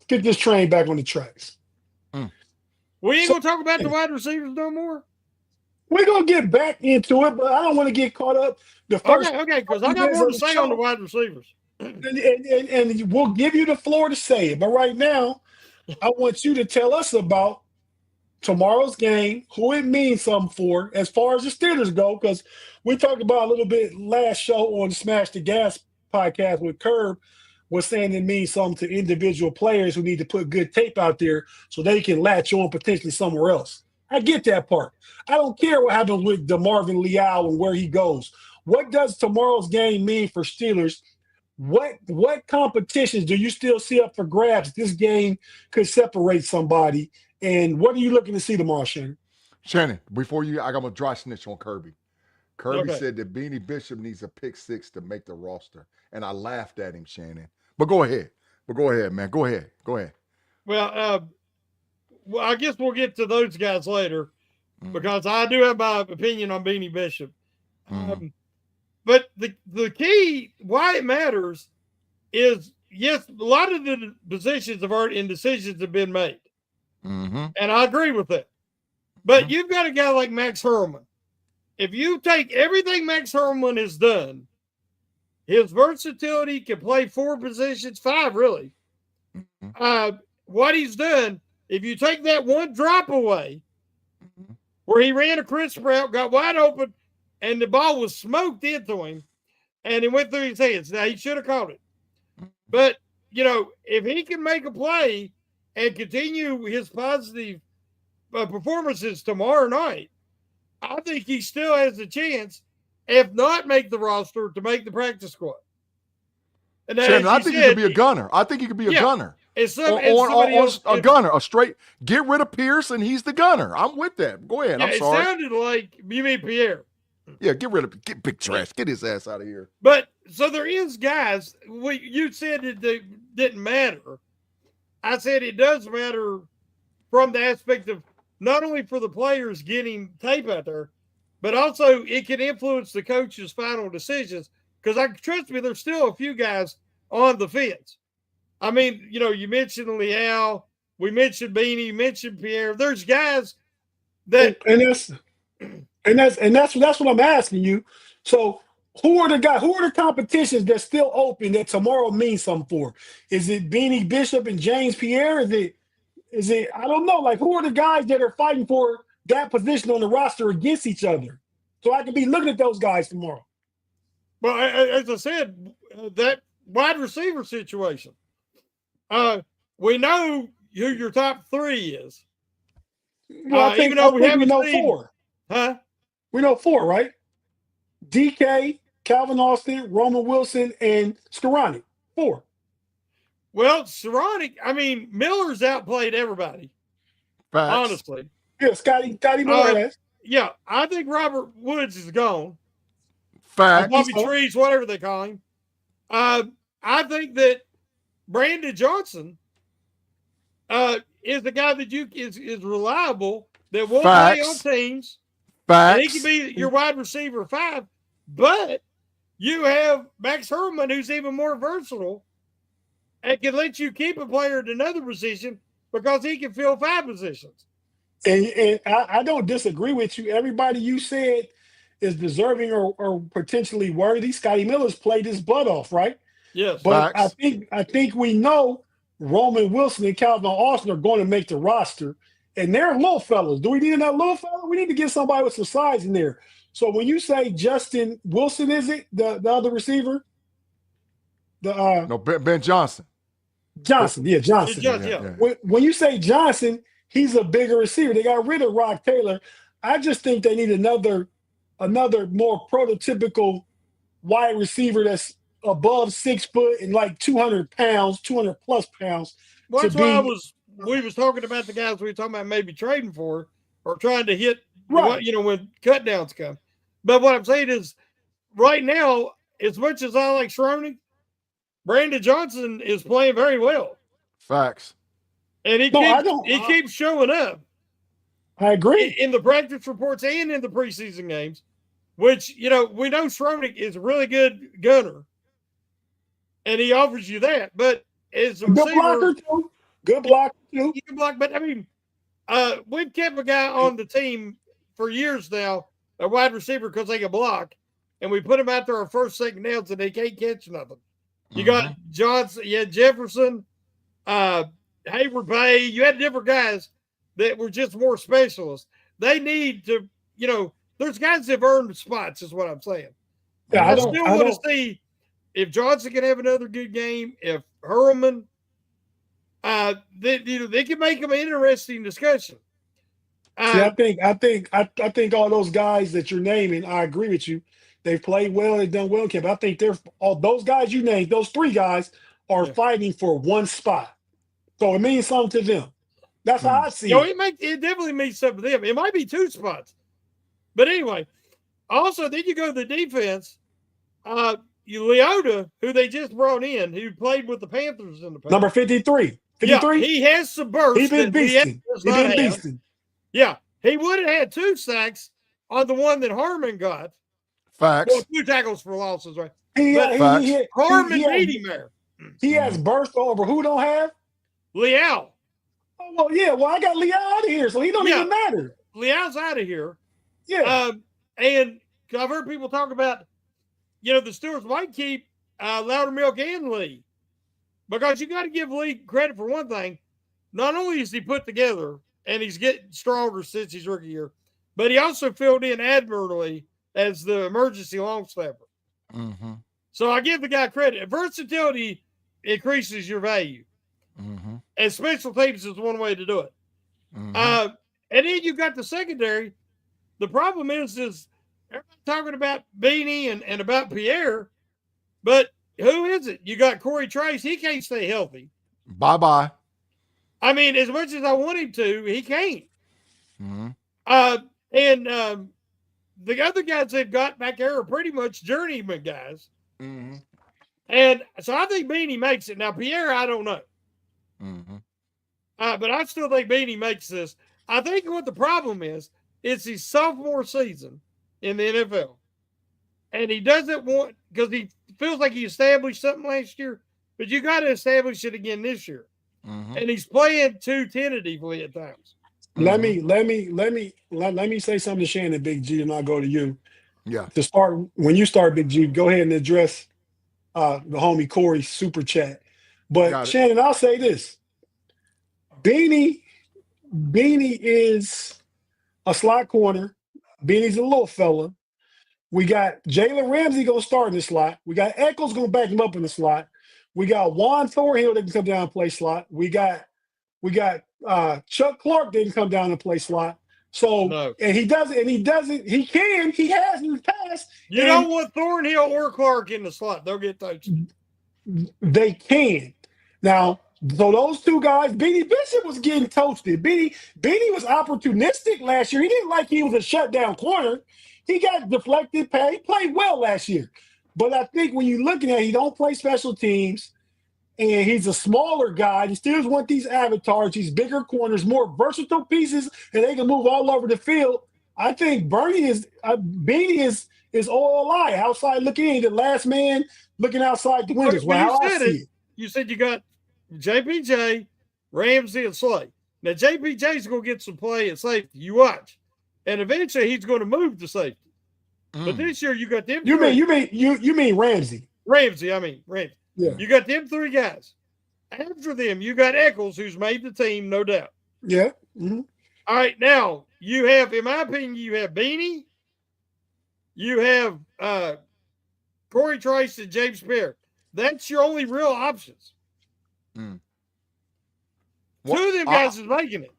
[SPEAKER 2] Get this train back on the tracks.
[SPEAKER 3] We ain't going to talk about the wide receivers no more.
[SPEAKER 2] We're going to get back into it, but I don't want to get caught up.
[SPEAKER 3] Okay, because I got more to say on the wide receivers.
[SPEAKER 2] And we'll give you the floor to say it. But right now, I want you to tell us about tomorrow's game, who it means something for as far as the Steelers go, because we talked about a little bit last show on Smash the Gas podcast with Curb, was saying it means something to individual players who need to put good tape out there so they can latch on potentially somewhere else. I get that part. I don't care what happens with DeMarvin Leal and where he goes. What does tomorrow's game mean for Steelers? What competitions do you still see up for grabs? This game could separate somebody. And what are you looking to see tomorrow, Shannon?
[SPEAKER 4] Shannon, before I got a dry snitch on Kirby. Kirby said that Beanie Bishop needs a pick 6 to make the roster. And I laughed at him, Shannon. But go ahead, man. Go ahead.
[SPEAKER 3] Well, I guess we'll get to those guys later because I do have my opinion on Beanie Bishop. But the key, why it matters, is, yes, a lot of the positions and decisions have been made. And I agree with that. But you've got a guy like Max Hurlman. If you take everything Max Hurlman has done, his versatility, can play 4 positions, 5 really. What he's done, if you take that one drop away where he ran a crisp route, got wide open, and the ball was smoked into him, and it went through his hands. Now, he should have caught it. But, if he can make a play and continue his positive performances tomorrow night, I think he still has a chance, if not make the roster, to make the practice squad. And
[SPEAKER 4] Shannon, I think he could be a gunner. I think he could be a gunner. A gunner, a straight, get rid of Pierce, and he's the gunner. I'm with that. Go ahead. I'm sorry.
[SPEAKER 3] It sounded like you mean Pierre.
[SPEAKER 4] Yeah, get Big Trash. Get his ass out of here.
[SPEAKER 3] But, so there is guys, you said it didn't matter. I said it does matter from the aspect of not only for the players getting tape out there, but also it can influence the coach's final decisions. Because trust me, there's still a few guys on the fence. I mean, you mentioned Leal, we mentioned Beanie, you mentioned Pierre. There's guys that
[SPEAKER 2] and that's what I'm asking you. So Who are the guys? Who are the competitions that's still open that tomorrow means something for? Is it Beanie Bishop and James Pierre? Is it? I don't know. Like, who are the guys that are fighting for that position on the roster against each other? So I can be looking at those guys tomorrow.
[SPEAKER 3] Well, as I said, that wide receiver situation. We know who your top three is.
[SPEAKER 2] Well, I think we know
[SPEAKER 3] seen,
[SPEAKER 2] 4.
[SPEAKER 3] Huh?
[SPEAKER 2] We know 4, right? DK, Calvin Austin, Roman Wilson, and Skoranek. 4.
[SPEAKER 3] Well, Skoranek, I mean, Miller's outplayed everybody.
[SPEAKER 4] Facts.
[SPEAKER 3] Honestly.
[SPEAKER 2] Yeah, Scotty Miller has.
[SPEAKER 3] Yeah, I think Robert Woods is gone.
[SPEAKER 4] Facts.
[SPEAKER 3] Bobby Trees, whatever they call him. I think that Brandon Johnson is the guy that is reliable, that will play on teams.
[SPEAKER 4] Facts.
[SPEAKER 3] And he can be your wide receiver 5, but you have Max Herman, who's even more versatile and can let you keep a player at another position because he can fill 5 positions.
[SPEAKER 2] And I don't disagree with you. Everybody you said is deserving or potentially worthy. Scotty Miller's played his butt off, right?
[SPEAKER 3] Yes.
[SPEAKER 2] But
[SPEAKER 4] Facts.
[SPEAKER 2] I think we know Roman Wilson and Calvin Austin are going to make the roster. And they're little fellas. Do we need another little fella? We need to get somebody with some size in there. So when you say Justin Wilson, is it the other receiver?
[SPEAKER 4] No, Ben Johnson.
[SPEAKER 2] Johnson.
[SPEAKER 3] Yeah.
[SPEAKER 2] When you say Johnson, he's a bigger receiver. They got rid of Rock Taylor. I just think they need another more prototypical wide receiver that's above 6 foot and like 200 plus pounds.
[SPEAKER 3] Well, that's why we was talking about the guys we were talking about maybe trading for or trying to hit,
[SPEAKER 2] right.
[SPEAKER 3] When cut downs come. But what I'm saying is right now, as much as I like Schroning, Brandon Johnson is playing very well.
[SPEAKER 4] Facts.
[SPEAKER 3] And he keeps showing up.
[SPEAKER 2] I agree.
[SPEAKER 3] In the practice reports and in the preseason games, which, we know Schroning is a really good gunner. And he offers you that. But as a receiver,
[SPEAKER 2] good blocker too.
[SPEAKER 3] He can block, but I mean, we've kept a guy on the team for years now, a wide receiver, because they can block, and we put him out there our first, second downs, and they can't catch nothing. You got Johnson, you had Jefferson, Hayward Bay. You had different guys that were just more specialists. They need to, there's guys that have earned spots, is what I'm saying.
[SPEAKER 2] Yeah,
[SPEAKER 3] I still want to see if Johnson can have another good game, if Herman. They can make them an interesting discussion.
[SPEAKER 2] I think all those guys that you're naming, I agree with you. They've played well, they've done well in camp. I think all those guys you named, those 3 guys are fighting for one spot. So it means something to them. That's how I see it.
[SPEAKER 3] It definitely means something to them. It might be 2 spots. But anyway, also then you go to the defense. Leota, who they just brought in, who played with the Panthers in the past.
[SPEAKER 2] Number 53. 53?
[SPEAKER 3] Yeah, he has some bursts.
[SPEAKER 2] He's been beasting.
[SPEAKER 3] Yeah, he would have had 2 sacks on the one that Harmon got.
[SPEAKER 4] Facts.
[SPEAKER 3] Well, 2 tackles for losses, right?
[SPEAKER 2] Harmon
[SPEAKER 3] beat him there.
[SPEAKER 2] He has burst over. Who don't have?
[SPEAKER 3] Leal.
[SPEAKER 2] Oh, well, yeah. Well, I got Leal out of here, so he don't even matter.
[SPEAKER 3] Leal's out of here.
[SPEAKER 2] Yeah.
[SPEAKER 3] And I've heard people talk about, the Stewards might keep Loudermilk and Lee. Because you got to give Lee credit for one thing. Not only is he put together, and he's getting stronger since his rookie year, but he also filled in admirably as the emergency long snapper.
[SPEAKER 4] Mm-hmm.
[SPEAKER 3] So I give the guy credit. Versatility increases your value.
[SPEAKER 4] Mm-hmm.
[SPEAKER 3] And special teams is one way to do it.
[SPEAKER 4] Mm-hmm.
[SPEAKER 3] And then you got the secondary. The problem is everybody's talking about Beanie and about Pierre, but who is it? You got Corey Trace. He can't stay healthy.
[SPEAKER 4] Bye-bye.
[SPEAKER 3] I mean, as much as I want him to, he can't.
[SPEAKER 4] Mm-hmm.
[SPEAKER 3] And the other guys they've got back there are pretty much journeyman guys.
[SPEAKER 4] Mm-hmm.
[SPEAKER 3] And so I think Beanie makes it. Now, Pierre, I don't know.
[SPEAKER 4] Mm-hmm.
[SPEAKER 3] But I still think Beanie makes this. I think what the problem is, it's his sophomore season in the NFL. And he doesn't want, because he feels like he established something last year, but you got to establish it again this year.
[SPEAKER 4] Mm-hmm.
[SPEAKER 3] And he's playing too tentatively at times.
[SPEAKER 2] Let me say something to Shannon Big-G, and I'll go to you.
[SPEAKER 4] Yeah.
[SPEAKER 2] to start, when you start, Big G, go ahead and address the homie Corey's super chat. But
[SPEAKER 4] Got it.
[SPEAKER 2] Shannon, I'll say this: Beanie, Beanie is a slot corner. Beanie's a little fella. We got Jalen Ramsey gonna start in the slot. We got Eccles gonna back him up in the slot. We got Juan Thornhill that can come down and play slot. We got Chuck Clark that can come down and play slot. So
[SPEAKER 3] No.
[SPEAKER 2] and he has in the past.
[SPEAKER 3] You
[SPEAKER 2] and
[SPEAKER 3] don't want Thornhill or Clark in the slot. They'll get those.
[SPEAKER 2] They can. Now, so those two guys, Beanie Bishop was getting toasted. Beanie was opportunistic last year. He didn't like he was a shutdown corner. He got deflected pay. He played well last year. But I think when you're looking at it, he don't play special teams, and he's a smaller guy. He still want these avatars, these bigger corners, more versatile pieces, and they can move all over the field. I think Beanie is OLI, outside looking in, the last man looking outside the windows. Well, how I see it.
[SPEAKER 3] You said you got JPJ, Ramsey, and Slay. Now JPJ's going to get some play at safety. You watch, and eventually he's going to move to safety. But this year you got them.
[SPEAKER 2] You mean Ramsey?
[SPEAKER 3] Ramsey.
[SPEAKER 2] Yeah.
[SPEAKER 3] You got them three guys. After them, you got Eccles, who's made the team, no doubt.
[SPEAKER 2] Yeah. Mm-hmm.
[SPEAKER 3] All right, now you have, in my opinion, you have Beanie, you have Corey Trice and James Pierre. That's your only real options. Two of them guys is making it.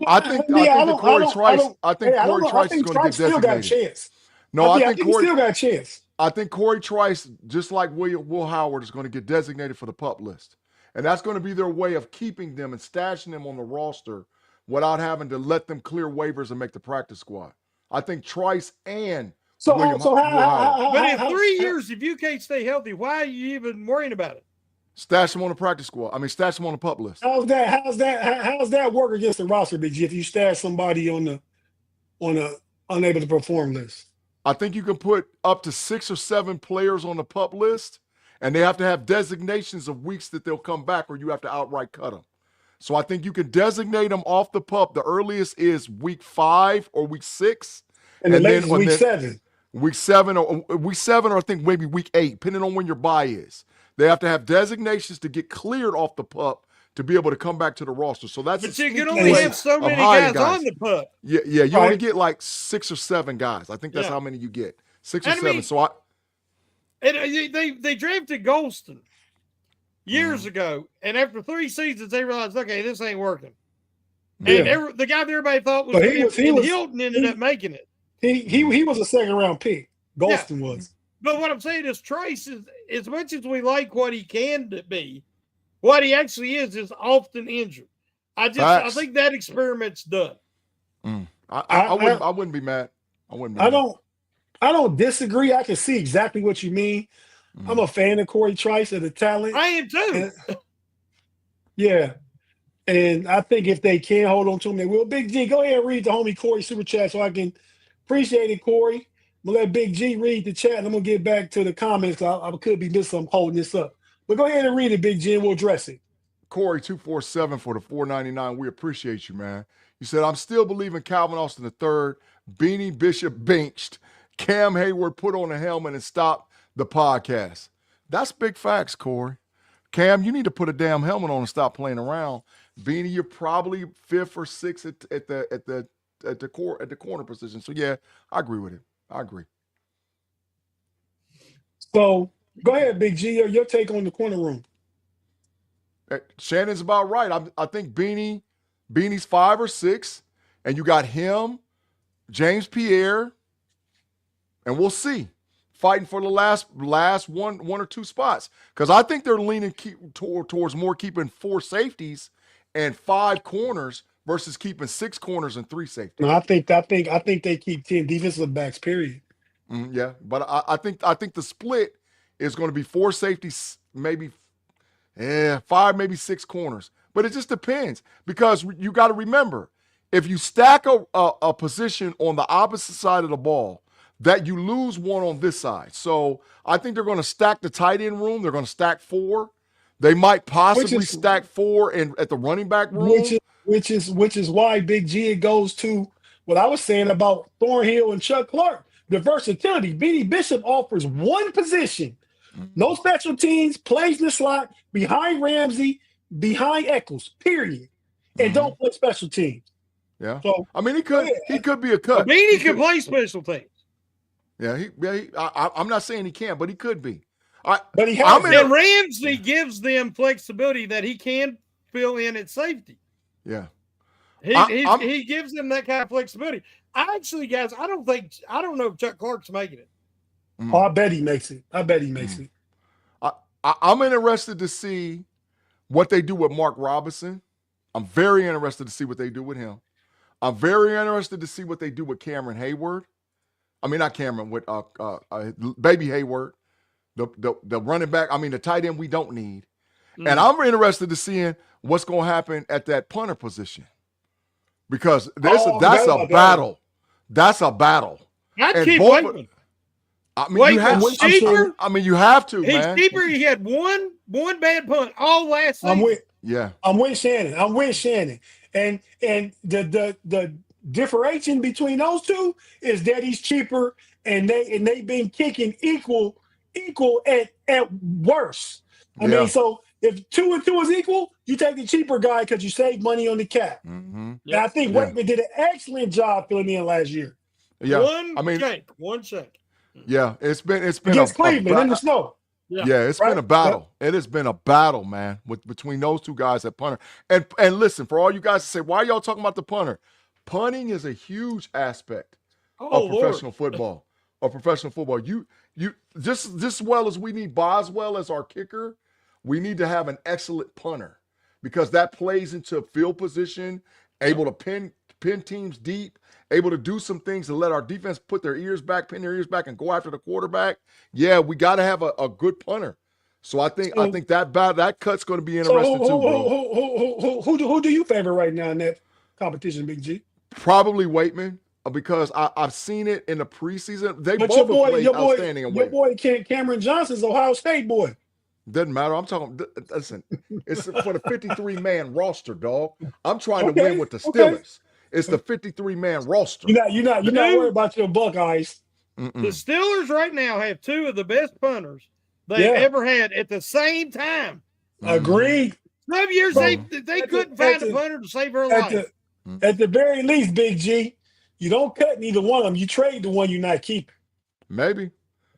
[SPEAKER 4] I think Corey Trice is going to get
[SPEAKER 2] still got a
[SPEAKER 4] designated.
[SPEAKER 2] chance.
[SPEAKER 4] No, I think
[SPEAKER 2] Corey still got a chance.
[SPEAKER 4] I think Corey Trice, just like Will Howard, is going to get designated for the PUP list. And that's going to be their way of keeping them and stashing them on the roster without having to let them clear waivers and make the practice squad. I think Trice and Will Howard.
[SPEAKER 3] But in 3 years, if you can't stay healthy, why are you even worrying about it?
[SPEAKER 4] Stash them on the practice squad. I mean, stash them on the PUP list.
[SPEAKER 2] How's that work against the roster, Big G, if you stash somebody on the unable to perform list?
[SPEAKER 4] I think you can put up to 6 or 7 players on the PUP list, and they have to have designations of weeks that they'll come back, or you have to outright cut them. So I think you can designate them off the PUP. The earliest is week 5 or week 6.
[SPEAKER 2] And the latest is week 7.
[SPEAKER 4] Week 7 or I think maybe week 8, depending on when your bye is. They have to have designations to get cleared off the PUP to be able to come back to the roster. So that's
[SPEAKER 3] but you can only have so many guys on the PUP.
[SPEAKER 4] Yeah, you only get like 6 or 7 guys. I think that's how many you get. 6 or 7.
[SPEAKER 3] They drafted Golston years ago, and after 3 seasons, they realized, okay, this ain't working. And the guy that everybody thought was Hilton ended up making it.
[SPEAKER 2] He was a second-round pick. Golston was.
[SPEAKER 3] But what I'm saying is Trace is, as much as we like what he can be, what he actually is often injured. I think that experiment's done.
[SPEAKER 4] I wouldn't be mad. I
[SPEAKER 2] don't disagree. I can see exactly what you mean. I'm a fan of Corey Trice and the talent.
[SPEAKER 3] I am too.
[SPEAKER 2] Yeah. And I think if they can hold on to him, they will. Big G, go ahead and read the homie Corey super chat so I can appreciate it, Corey. I'm going to let Big G read the chat, and I'm going to get back to the comments because I could be missing some holding this up. But go ahead and read it, Big G, and we'll address it.
[SPEAKER 4] Corey 247 for the $4.99. We appreciate you, man. You said, I'm still believing Calvin Austin III, Beanie Bishop benched, Cam Hayward put on a helmet and stopped the podcast. That's big facts, Corey. Cam, you need to put a damn helmet on and stop playing around. Beanie, you're probably 5th or 6th at the corner position. So yeah, I agree with him. I agree.
[SPEAKER 2] So go ahead, Big G, your take on the corner room.
[SPEAKER 4] Shannon's about right. I think Beanie's 5 or 6, and you got him, James Pierre, and we'll see. Fighting for the last one or 2 spots. Because I think they're leaning towards more keeping 4 safeties and 5 corners versus keeping 6 corners and 3 safeties.
[SPEAKER 2] No, I think they keep 10 defensive backs, period.
[SPEAKER 4] Yeah, but I think the split is going to be 4 safeties, maybe 5, maybe 6 corners. But it just depends, because you got to remember, if you stack a position on the opposite side of the ball, that you lose one on this side. So I think they're going to stack the tight end room. They're going to stack 4. They might possibly stack 4 at the running back room.
[SPEAKER 2] Which is why, Big G, it goes to what I was saying about Thornhill and Chuck Clark. the versatility. Beanie Bishop offers one position, no special teams, plays in the slot, behind Ramsey, behind Eccles, period. And don't play special teams.
[SPEAKER 4] Yeah.
[SPEAKER 2] So
[SPEAKER 4] I mean, he could be a cut.
[SPEAKER 3] Beanie can play special teams.
[SPEAKER 4] Yeah, I'm not saying he can't, but he could be.
[SPEAKER 2] But he has.
[SPEAKER 3] And Ramsey gives them flexibility that he can fill in at safety.
[SPEAKER 4] Yeah.
[SPEAKER 3] He gives them that kind of flexibility. Actually, guys, I don't know if Chuck Clark's making it.
[SPEAKER 2] Oh, I bet he makes it.
[SPEAKER 4] I'm interested to see what they do with Mark Robinson. I'm very interested to see what they do with him. I'm very interested to see what they do with Cameron Hayward. I mean, not Cameron, with Baby Hayward, the running back. I mean, the tight end we don't need. And I'm interested to seeing what's going to happen at that punter position, because that's a battle. That's a battle.
[SPEAKER 3] I keep waiting.
[SPEAKER 4] I mean, you have to.
[SPEAKER 3] He's
[SPEAKER 4] man.
[SPEAKER 3] cheaper. He had one bad punt all last season.
[SPEAKER 2] I'm with Shannon. And the differentiation between those two is that he's cheaper, and they've been kicking equal at worst. I mean, so if 2 and 2 is equal, you take the cheaper guy because you save money on the cap. And I think Wakeman did an excellent job filling in last year.
[SPEAKER 4] Yeah,
[SPEAKER 3] one shake.
[SPEAKER 4] Yeah, it's been
[SPEAKER 2] against Cleveland in the snow.
[SPEAKER 4] Yeah, it's been a battle. It has been a battle, man, between those two guys at punter. And listen, for all you guys to say, why are y'all talking about the punter? Punting is a huge aspect of professional football. You just as well as we need Boswell as our kicker, we need to have an excellent punter, because that plays into field position, able to pin teams deep, able to do some things to let our defense pin their ears back, and go after the quarterback. Yeah, we got to have a good punter. So I think that cut's going to be interesting too, bro.
[SPEAKER 2] Who do you favor right now in that competition, Big G?
[SPEAKER 4] Probably Waitman, because I've seen it in the preseason. They both played outstanding.
[SPEAKER 2] Your boy Cameron Johnson's Ohio State boy.
[SPEAKER 4] Doesn't matter. I'm talking. Listen, it's for the 53-man roster, dog. I'm trying to win with the Steelers. It's the 53-man roster.
[SPEAKER 2] You're not worried about your Buckeyes.
[SPEAKER 3] The Steelers right now have two of the best punters they've ever had at the same time.
[SPEAKER 2] Agreed.
[SPEAKER 3] Some years they couldn't find a punter to save her life.
[SPEAKER 2] At the very least, Big G, you don't cut neither one of them. You trade the one you're not keeping.
[SPEAKER 4] Maybe.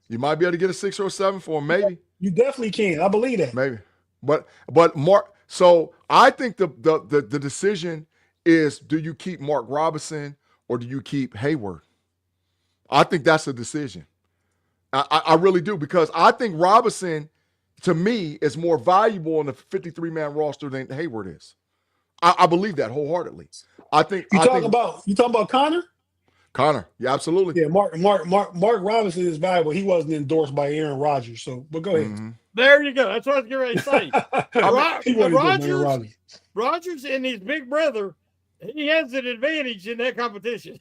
[SPEAKER 4] You might be able to get a 6 or a 7 for him. Maybe.
[SPEAKER 2] You definitely can. I believe that.
[SPEAKER 4] Maybe. But Mark, so I think the decision is, do you keep Mark Robinson or do you keep Hayward? I think that's a decision. I really do, because I think Robinson, to me, is more valuable in the 53-man roster than Hayward is. I believe that wholeheartedly. You talking about Connor? Connor, yeah, absolutely.
[SPEAKER 2] Yeah, Mark Robinson is valuable. He wasn't endorsed by Aaron Rodgers, so but go ahead.
[SPEAKER 3] There you go. That's what I was getting ready to say. Rodgers and his big brother, he has an advantage in that competition.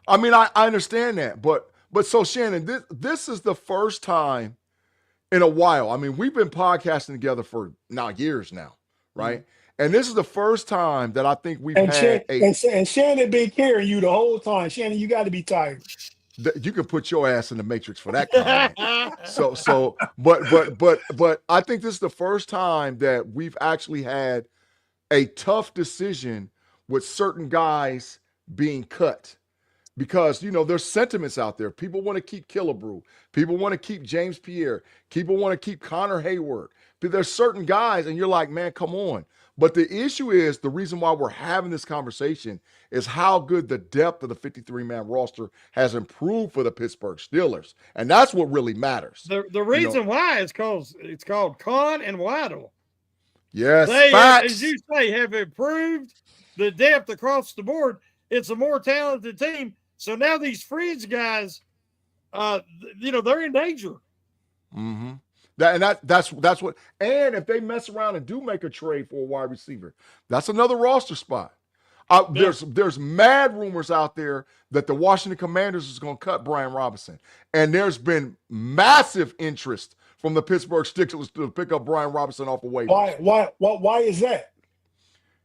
[SPEAKER 4] I mean, I understand that, but so Shannon, this is the first time in a while. I mean, we've been podcasting together for years now, right? And this is the first time that I think we've had
[SPEAKER 2] and Shannon been carrying you the whole time. Shannon, you got to be tired.
[SPEAKER 4] You can put your ass in the matrix for that comment. But I think this is the first time that we've actually had a tough decision with certain guys being cut, because there's sentiments out there. People want to keep Killebrew. People want to keep James Pierre. People want to keep Connor Hayward. But there's certain guys, and you're like, man, come on. But the issue is, the reason why we're having this conversation is how good the depth of the 53-man roster has improved for the Pittsburgh Steelers. And that's what really matters.
[SPEAKER 3] The reason why is because it's called Con and Waddle.
[SPEAKER 4] Yes,
[SPEAKER 3] they,
[SPEAKER 4] facts.
[SPEAKER 3] as you say, have improved the depth across the board. It's a more talented team. So now these fringe guys, they're in danger.
[SPEAKER 4] Mm-hmm. That's what. And if they mess around and do make a trade for a wide receiver, that's another roster spot. There's mad rumors out there that the Washington Commanders is going to cut Brian Robinson, and there's been massive interest from the Pittsburgh Steelers to pick up Brian Robinson off of waivers.
[SPEAKER 2] Why is that?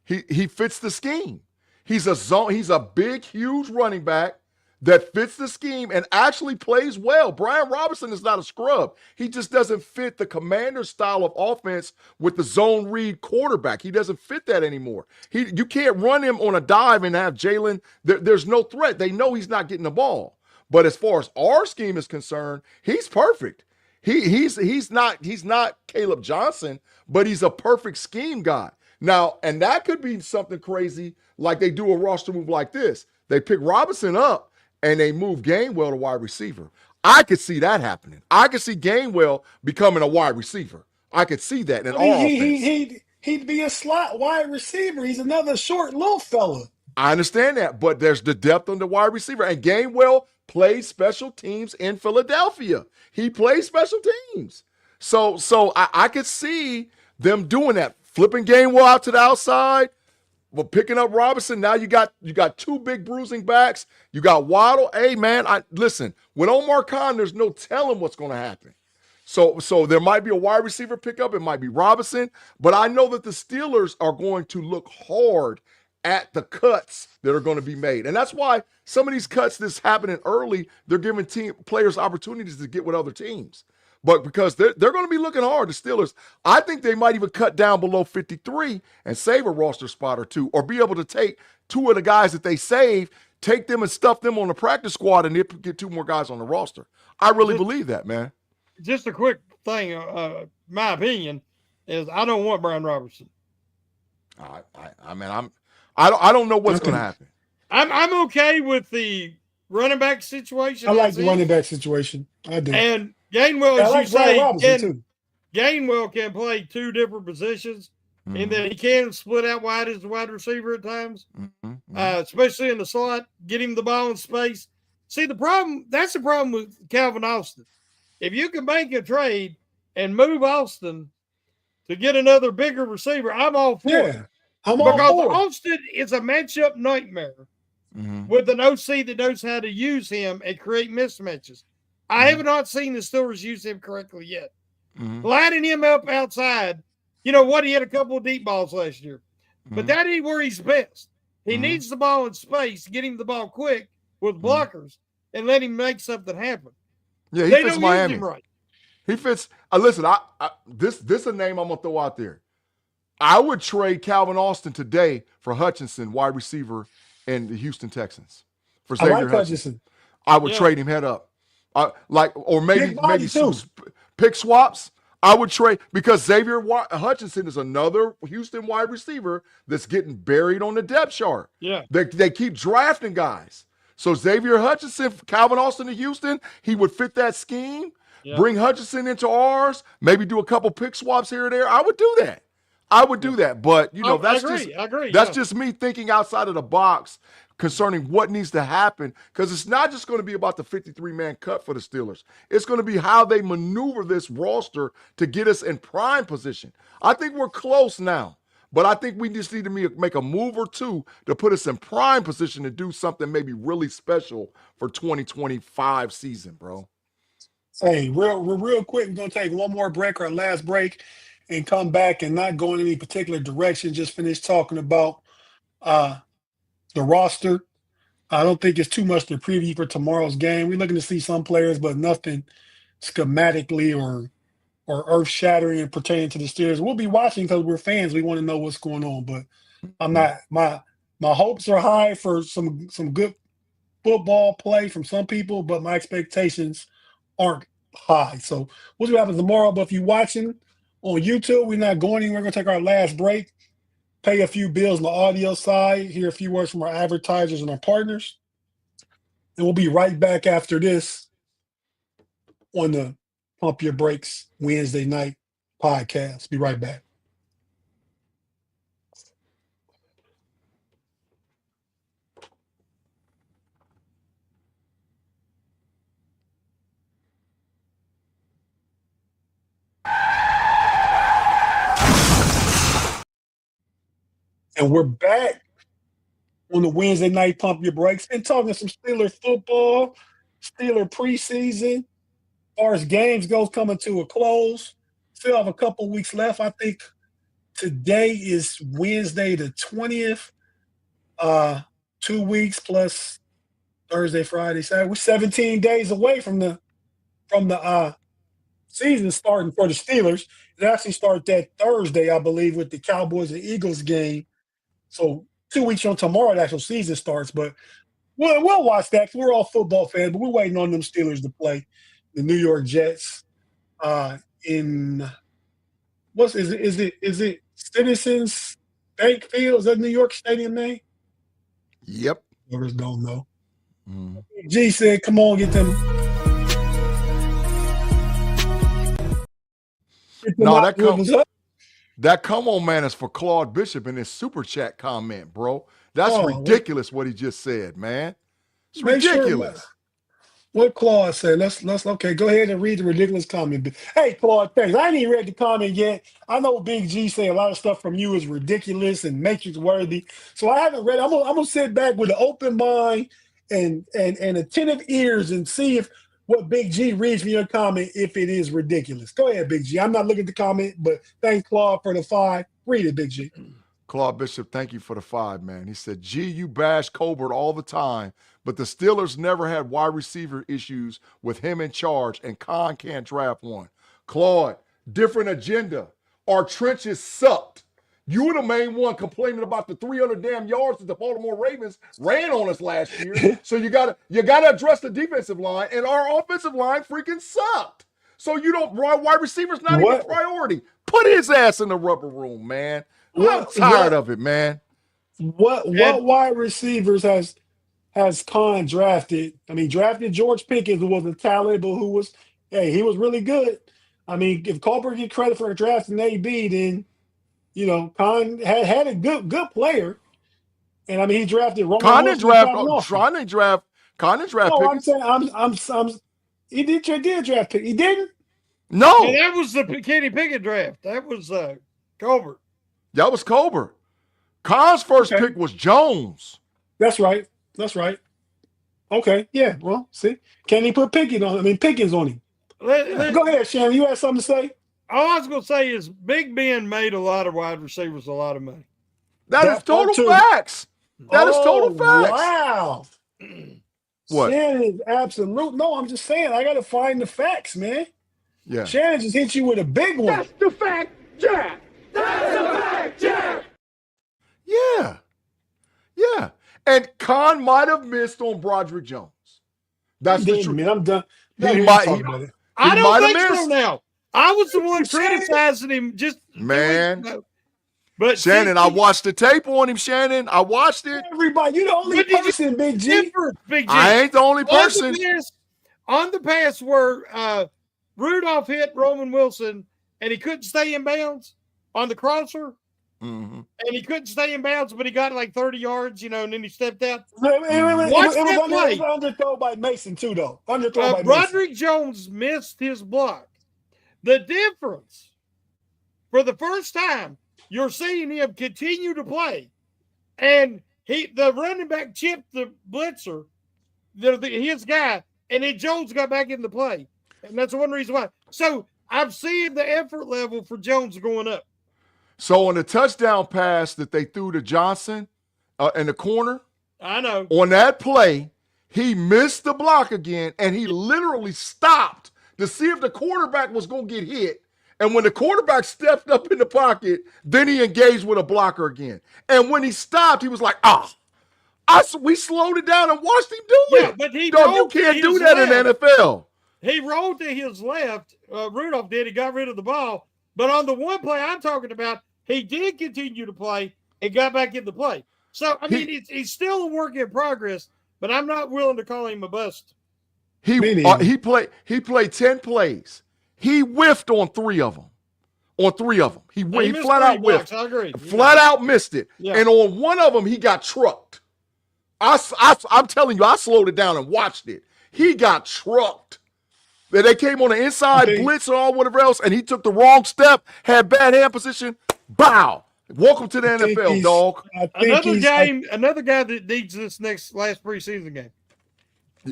[SPEAKER 4] He fits the scheme. He's a big, huge running back that fits the scheme and actually plays well. Brian Robinson is not a scrub. He just doesn't fit the Commander style of offense with the zone read quarterback. He doesn't fit that anymore. You can't run him on a dive and have Jalen. There's no threat. They know he's not getting the ball. But as far as our scheme is concerned, he's perfect. He's not Caleb Johnson, but he's a perfect scheme guy. Now, and that could be something crazy, like they do a roster move like this. They pick Robinson up and they move Gainwell to wide receiver. I could see that happening. I could see Gainwell becoming a wide receiver. I could see that in our offense.
[SPEAKER 2] He'd be a slot wide receiver. He's another short little fella.
[SPEAKER 4] I understand that, but there's the depth on the wide receiver. And Gainwell plays special teams in Philadelphia. He plays special teams. So I could see them doing that, flipping Gainwell out to the outside, but picking up Robinson. Now you got two big bruising backs. You got Waddle. Hey, man, listen, with Omar Khan, there's no telling what's going to happen. So there might be a wide receiver pickup. It might be Robinson. But I know that the Steelers are going to look hard at the cuts that are going to be made. And that's why some of these cuts that's happening early, they're giving players opportunities to get with other teams. But because they're going to be looking hard, the Steelers, I think they might even cut down below 53 and save a roster spot or two, or be able to take two of the guys that they save, take them and stuff them on the practice squad, and get two more guys on the roster. I really believe that, man.
[SPEAKER 3] Just a quick thing, my opinion is I don't want Brian Robertson.
[SPEAKER 4] I don't know what's going to happen.
[SPEAKER 3] I'm okay with the running back situation.
[SPEAKER 2] I like the running back situation. I do.
[SPEAKER 3] And Gainwell, as you say,
[SPEAKER 2] Gainwell
[SPEAKER 3] can play two different positions, and then he can split out wide as a wide receiver at times, especially in the slot, get him the ball in space. See, that's the problem with Calvin Austin. If you can make a trade and move Austin to get another bigger receiver, I'm all for it. Because Austin is a matchup nightmare with an OC that knows how to use him and create mismatches. I have not seen the Steelers use him correctly yet. Lining him up outside, he had a couple of deep balls last year. But that ain't where he's best. He needs the ball in space, get him the ball quick with blockers, and let him make something happen.
[SPEAKER 4] Yeah, he fits Miami. Use him right. He fits. Listen, this is a name I'm gonna throw out there. I would trade Calvin Austin today for Hutchinson, wide receiver in the Houston Texans. For Xavier Hutchinson. I would trade him head up. Maybe some pick swaps. I would trade, because Xavier Hutchinson is another Houston wide receiver that's getting buried on the depth chart.
[SPEAKER 3] Yeah.
[SPEAKER 4] They keep drafting guys. So Xavier Hutchinson, Calvin Austin to Houston, he would fit that scheme. Yeah. Bring Hutchinson into ours, maybe do a couple pick swaps here or there. I would do that. But that's just me thinking outside of the box concerning what needs to happen, because it's not just going to be about the 53-man cut for the Steelers. It's going to be how they maneuver this roster to get us in prime position. I think we're close now, but I think we just need to make a move or two to put us in prime position to do something maybe really special for 2025 season, bro.
[SPEAKER 2] Hey, real quick, we're going to take one more break, our last break, and come back and not go in any particular direction. Just finish talking about the roster. I don't think it's too much to preview for tomorrow's game. We're looking to see some players, but nothing schematically or earth-shattering pertaining to the Steelers. We'll be watching because we're fans. We want to know what's going on, but I'm not. My hopes are high for some good football play from some people, but my expectations aren't high. So we'll see what happens tomorrow. But if you're watching on YouTube, we're not going anywhere. We're going to take our last break, pay a few bills on the audio side, hear a few words from our advertisers and our partners. And we'll be right back after this on the Pump Your Brakes Wednesday night podcast. Be right back. And we're back on the Wednesday night Pump Your Brakes and talking some Steeler football, Steeler preseason. As far as games goes, coming to a close. Still have a couple weeks left. I think today is Wednesday the 20th. 2 weeks plus Thursday, Friday, Saturday. We're 17 days away from the season starting for the Steelers. It actually starts that Thursday, I believe, with the Cowboys and Eagles game. So 2 weeks from tomorrow, the actual season starts. But we'll watch that. We're all football fans, but we're waiting on them Steelers to play the New York Jets in is it Citizens Bank Field? Is that New York Stadium name?
[SPEAKER 4] Yep.
[SPEAKER 2] Others don't know.
[SPEAKER 4] Mm-hmm.
[SPEAKER 2] G said, "Come on, get them."
[SPEAKER 4] No, that come on, man, is for Claude Bishop in his super chat comment, bro. That's ridiculous what he just said, man. It's ridiculous.
[SPEAKER 2] What Claude said. Let's okay. Go ahead and read the ridiculous comment. Hey, Claude, thanks. I ain't even read the comment yet. I know Big G say a lot of stuff from you is ridiculous and Matrix worthy. So I haven't read. I'm gonna sit back with an open mind and attentive ears and see if what Big G reads from your comment if it is ridiculous. Go ahead, Big G. I'm not looking at the comment, but thanks, Claude, for the 5. Read it, Big G.
[SPEAKER 4] Claude Bishop, thank you for the 5, man. He said, G, you bash Colbert all the time, but the Steelers never had wide receiver issues with him in charge, and Khan can't draft one. Claude, different agenda. Our trenches sucked. You were the main one complaining about the 300 damn yards that the Baltimore Ravens ran on us last year. So you gotta address the defensive line, and our offensive line freaking sucked. So you don't wide receivers not even a priority. Put his ass in the rubber room, man. I'm tired of it, man.
[SPEAKER 2] What wide receivers has Khan drafted? I mean, drafted George Pickens, who was a talent, but he was really good. I mean, if Colbert get credit for drafting AB, then Khan had a good player. And I mean, he drafted Roman.
[SPEAKER 4] Khan didn't draft Pickens.
[SPEAKER 2] He did draft Pickens. He didn't?
[SPEAKER 4] No.
[SPEAKER 3] And that was the Kenny Pickett draft. That was Colbert.
[SPEAKER 4] That was Colbert. Khan's first pick was Jones.
[SPEAKER 2] That's right. Okay. Yeah. Well, see, can he put Pickens on him? Go ahead, Shannon. You had something to say?
[SPEAKER 3] All I was going to say is Big Ben made a lot of wide receivers a lot of money.
[SPEAKER 4] That is total facts. That is total facts.
[SPEAKER 2] Wow.
[SPEAKER 4] What?
[SPEAKER 2] Shannon is absolute. No, I'm just saying, I got to find the facts, man.
[SPEAKER 4] Yeah.
[SPEAKER 2] Shannon just hit you with a big one.
[SPEAKER 5] That's the fact, Jack. That's the fact, Jack.
[SPEAKER 4] Yeah. And Khan might have missed on Broderick Jones. That's the truth.
[SPEAKER 2] Man, I'm done.
[SPEAKER 3] I don't think so now. I was the one criticizing him just
[SPEAKER 4] man. But Shannon, I watched the tape on him, Shannon. I watched it.
[SPEAKER 2] Everybody, you're the only person, Big G.
[SPEAKER 3] Big G.
[SPEAKER 4] I ain't the only person.
[SPEAKER 3] On the pass where Rudolph hit Roman Wilson and he couldn't stay in bounds on the crosser.
[SPEAKER 4] Mm-hmm.
[SPEAKER 3] And he couldn't stay in bounds, but he got like 30 yards, and then he stepped out.
[SPEAKER 2] It was underthrown by Mason, too, though.
[SPEAKER 3] Broderick Jones missed his block. The difference, for the first time, you're seeing him continue to play. And the running back chipped the blitzer, his guy, and then Jones got back into play. And that's one reason why. So I'm seeing the effort level for Jones going up.
[SPEAKER 4] So on the touchdown pass that they threw to Johnson in the corner,
[SPEAKER 3] I know.
[SPEAKER 4] On that play, he missed the block again, and he literally stopped to see if the quarterback was going to get hit. And when the quarterback stepped up in the pocket, then he engaged with a blocker again. And when he stopped, he was like, we slowed it down and watched him do it.
[SPEAKER 3] But
[SPEAKER 4] you can't do that in the NFL.
[SPEAKER 3] He rolled to his left. Rudolph did. He got rid of the ball. But on the one play I'm talking about, he did continue to play and got back into play. So, I mean, he's still a work in progress, but I'm not willing to call him a bust.
[SPEAKER 4] He played 10 plays. He whiffed on 3 of them. He flat out whiffed.
[SPEAKER 3] I agree.
[SPEAKER 4] Flat out missed it.
[SPEAKER 3] Yeah.
[SPEAKER 4] And on one of them, he got trucked. I'm telling you, I slowed it down and watched it. He got trucked. They came on the inside blitz or all whatever else, and he took the wrong step, had bad hand position. Bow. Welcome to the NFL, dog.
[SPEAKER 3] Another guy that needs this last preseason game.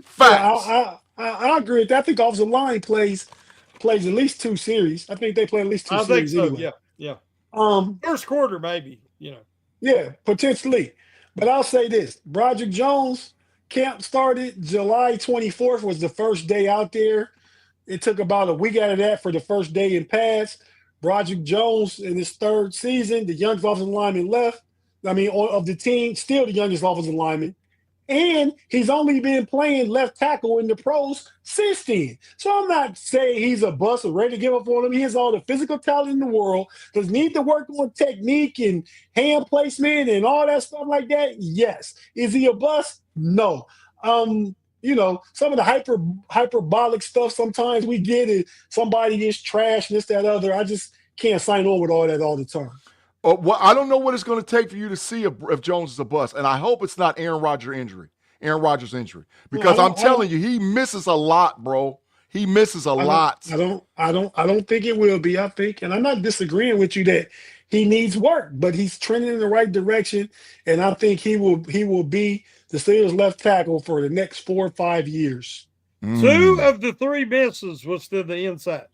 [SPEAKER 4] Facts.
[SPEAKER 2] I agree with that. I think offensive line plays at least 2 series. I think they play at least 2 series.
[SPEAKER 3] I think so.
[SPEAKER 2] Anyway.
[SPEAKER 3] Yeah. First quarter, maybe.
[SPEAKER 2] Yeah, potentially. But I'll say this: Broderick Jones camp started July 24th was the first day out there. It took about a week out of that for the first day in pads. Broderick Jones in his third season, the youngest offensive lineman left. Of the team, still the youngest offensive lineman. And he's only been playing left tackle in the pros since then. So I'm not saying he's a bust or ready to give up on him. He has all the physical talent in the world. Does need to work on technique and hand placement and all that stuff like that? Yes. Is he a bust? No. Some of the hyperbolic stuff sometimes we get is somebody is trash, this, that, other. I just can't sign on with all that all the time.
[SPEAKER 4] Well, I don't know what it's going to take for you to see if Jones is a bust, and I hope it's not Aaron Rodgers' injury, because I'm telling you, he misses a lot, bro. He misses a lot.
[SPEAKER 2] I don't think it will be. I think, and I'm not disagreeing with you that he needs work, but he's trending in the right direction, and I think he will be the Steelers' left tackle for the next 4 or 5 years.
[SPEAKER 3] 2 of the 3 misses was to the inside.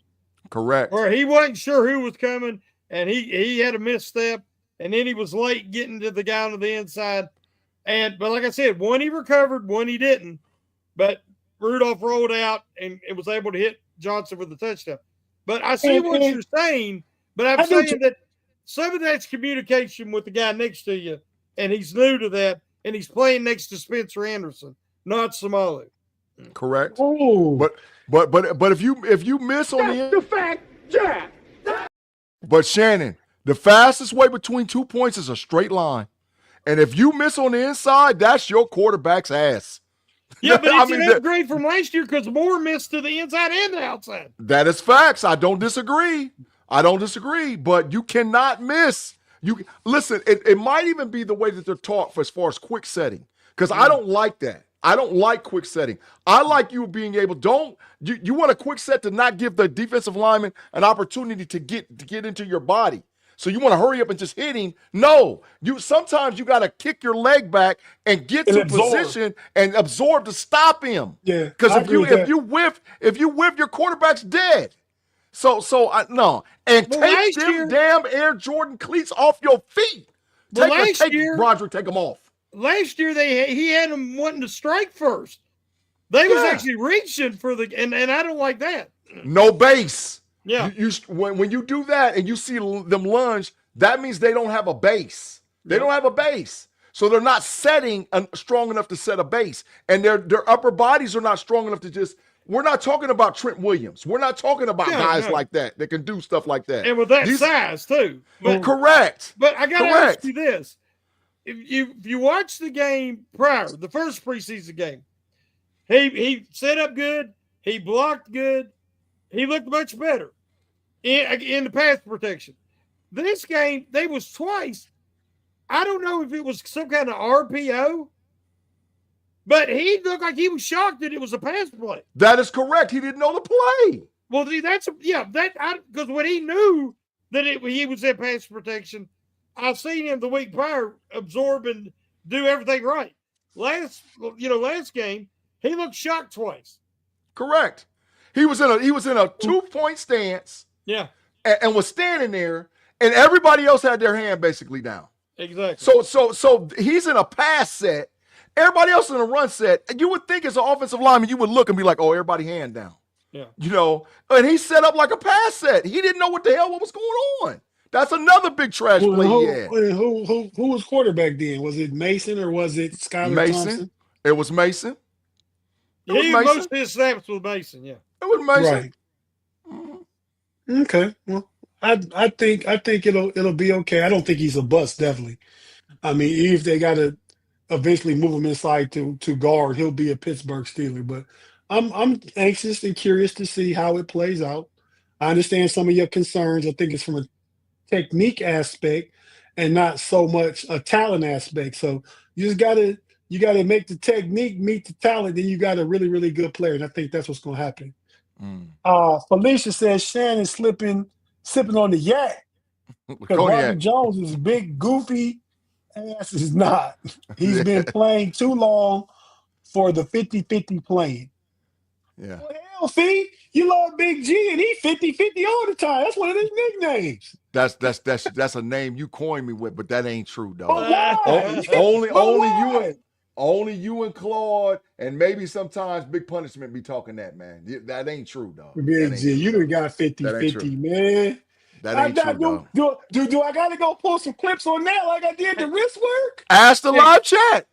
[SPEAKER 4] Correct.
[SPEAKER 3] Where he wasn't sure who was coming. And he had a misstep, and then he was late getting to the guy on the inside. But like I said, one he recovered, one he didn't. But Rudolph rolled out and was able to hit Johnson with the touchdown. But I see what you're saying, but I'm saying that some of that's communication with the guy next to you, and he's new to that, and he's playing next to Spencer Anderson, not Samalu.
[SPEAKER 4] Correct.
[SPEAKER 2] Oh.
[SPEAKER 4] But if you miss on
[SPEAKER 5] That's the fact, Jack.
[SPEAKER 4] But Shannon, the fastest way between 2 points is a straight line. And if you miss on the inside, that's your quarterback's ass.
[SPEAKER 3] Yeah, but it's an upgrade from last year because Moore missed to the inside and the outside.
[SPEAKER 4] That is facts. I don't disagree. But you cannot miss. Listen, it might even be the way that they're taught as far as quick setting, because I don't like that. I don't like quick setting. I like you being able, you want a quick set to not give the defensive lineman an opportunity to get into your body. So you want to hurry up and just hit him. No, sometimes you got to kick your leg back and get to position and absorb to stop him.
[SPEAKER 2] Yeah.
[SPEAKER 4] Because if you whiff, your quarterback's dead. No. And take them damn Air Jordan cleats off your feet. Broderick, take them off.
[SPEAKER 3] Last year he had them wanting to strike first. They was actually reaching for and I don't like that.
[SPEAKER 4] No base.
[SPEAKER 3] Yeah.
[SPEAKER 4] When you do that and you see them lunge, that means they don't have a base. They don't have a base. So they're not setting strong enough to set a base. And their upper bodies are not strong enough to just – we're not talking about Trent Williams. We're not talking about guys like that can do stuff like that.
[SPEAKER 3] And with that size too.
[SPEAKER 4] Correct.
[SPEAKER 3] But I got to ask you this. If you watch the game prior, the first preseason game, he set up good, he blocked good, he looked much better in the pass protection. This game, they was twice. I don't know if it was some kind of RPO, but he looked like he was shocked that it was a pass play.
[SPEAKER 4] That is correct. He didn't know the play.
[SPEAKER 3] Well, because when he knew that he was in pass protection, I've seen him the week prior absorb and do everything right. Last game, he looked shocked twice.
[SPEAKER 4] Correct. He was in a 2-point stance.
[SPEAKER 3] Yeah.
[SPEAKER 4] And was standing there, and everybody else had their hand basically down.
[SPEAKER 3] Exactly.
[SPEAKER 4] So he's in a pass set. Everybody else in a run set. And you would think as an offensive lineman, you would look and be like, oh, everybody hand down.
[SPEAKER 3] Yeah.
[SPEAKER 4] And he set up like a pass set. He didn't know what was going on. That's another big trash play he had.
[SPEAKER 2] Who was quarterback then? Was it Mason or was it Skylar Thompson?
[SPEAKER 4] It was Mason.
[SPEAKER 3] Most of his snaps with Mason, yeah.
[SPEAKER 4] It was Mason.
[SPEAKER 2] Right. Mm-hmm. Okay. Well, I think it'll be okay. I don't think he's a bust, definitely. I mean, even if they got to eventually move him inside to guard, he'll be a Pittsburgh Steeler. But I'm anxious and curious to see how it plays out. I understand some of your concerns. I think it's from a technique aspect and not so much a talent aspect. So you gotta make the technique meet the talent, then you got a really, really good player. And I think that's what's gonna happen. Felicia says Shannon sipping on the yak. Because Broderick Jones is big, goofy ass is not. He's been playing too long for the 50-50 playing.
[SPEAKER 4] Yeah.
[SPEAKER 2] Well, hell, see, you love Big G and he 50-50 all the time. That's one of his nicknames.
[SPEAKER 4] That's a name you coined me with, but that ain't true, though.
[SPEAKER 2] But why?
[SPEAKER 4] Only you. Only you and Claude, and maybe sometimes Big Punishment be talking that, man. That ain't true, dog. That
[SPEAKER 2] Big
[SPEAKER 4] ain't
[SPEAKER 2] G,
[SPEAKER 4] true,
[SPEAKER 2] you done
[SPEAKER 4] dog.
[SPEAKER 2] got
[SPEAKER 4] That ain't true.
[SPEAKER 2] 50-50, man.
[SPEAKER 4] That
[SPEAKER 2] I
[SPEAKER 4] ain't true,
[SPEAKER 2] got
[SPEAKER 4] dog.
[SPEAKER 2] do I gotta go pull some clips on that like I did the wrist work?
[SPEAKER 4] Ask the live chat.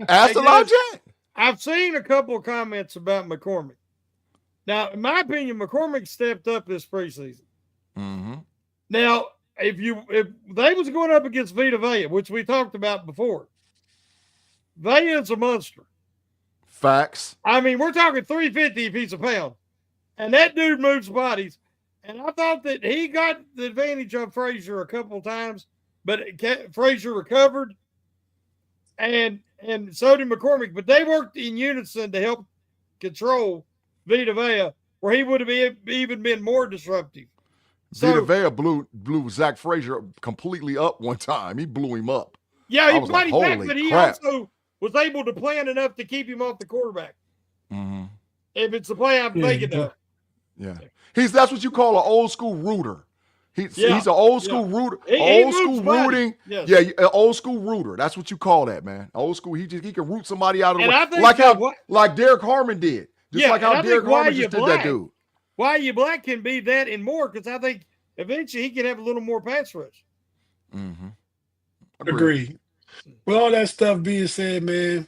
[SPEAKER 4] Ask
[SPEAKER 3] Hey,
[SPEAKER 4] the live
[SPEAKER 3] guys,
[SPEAKER 4] chat.
[SPEAKER 3] I've seen a couple of comments about McCormick. Now, in my opinion, McCormick stepped up this preseason.
[SPEAKER 4] Mm-hmm.
[SPEAKER 3] Now, if they was going up against Vita Vea, which we talked about before, Vea's a monster.
[SPEAKER 4] Facts.
[SPEAKER 3] I mean, we're talking 350 if he's a pound. And that dude moves bodies. And I thought that he got the advantage of Frazier a couple of times, but Frazier recovered. And so did McCormick. But they worked in unison to help control Vita Vea, where he would have even been more disruptive.
[SPEAKER 4] Vita Vea blew Zach Frazier completely up one time. He blew him up.
[SPEAKER 3] Yeah, he
[SPEAKER 4] was like,
[SPEAKER 3] bodied back,
[SPEAKER 4] holy
[SPEAKER 3] but he
[SPEAKER 4] crap.
[SPEAKER 3] also was able to plan enough to keep him off the quarterback.
[SPEAKER 4] Mm-hmm.
[SPEAKER 3] If it's the play I'm thinking of.
[SPEAKER 4] Yeah. That's what you call an old school rooter. He's an old school rooter. Old school rooting.
[SPEAKER 3] Yes.
[SPEAKER 4] Yeah, an old school rooter. That's what you call that, man. Old school. He can root somebody out of the way.
[SPEAKER 3] I think
[SPEAKER 4] like Derek Harmon did. Just like how Derek Harmon just did that dude.
[SPEAKER 3] Why you black can be that and more, because I think eventually he can have a little more pass rush.
[SPEAKER 4] Mm-hmm.
[SPEAKER 2] Agreed. With all that stuff being said, man,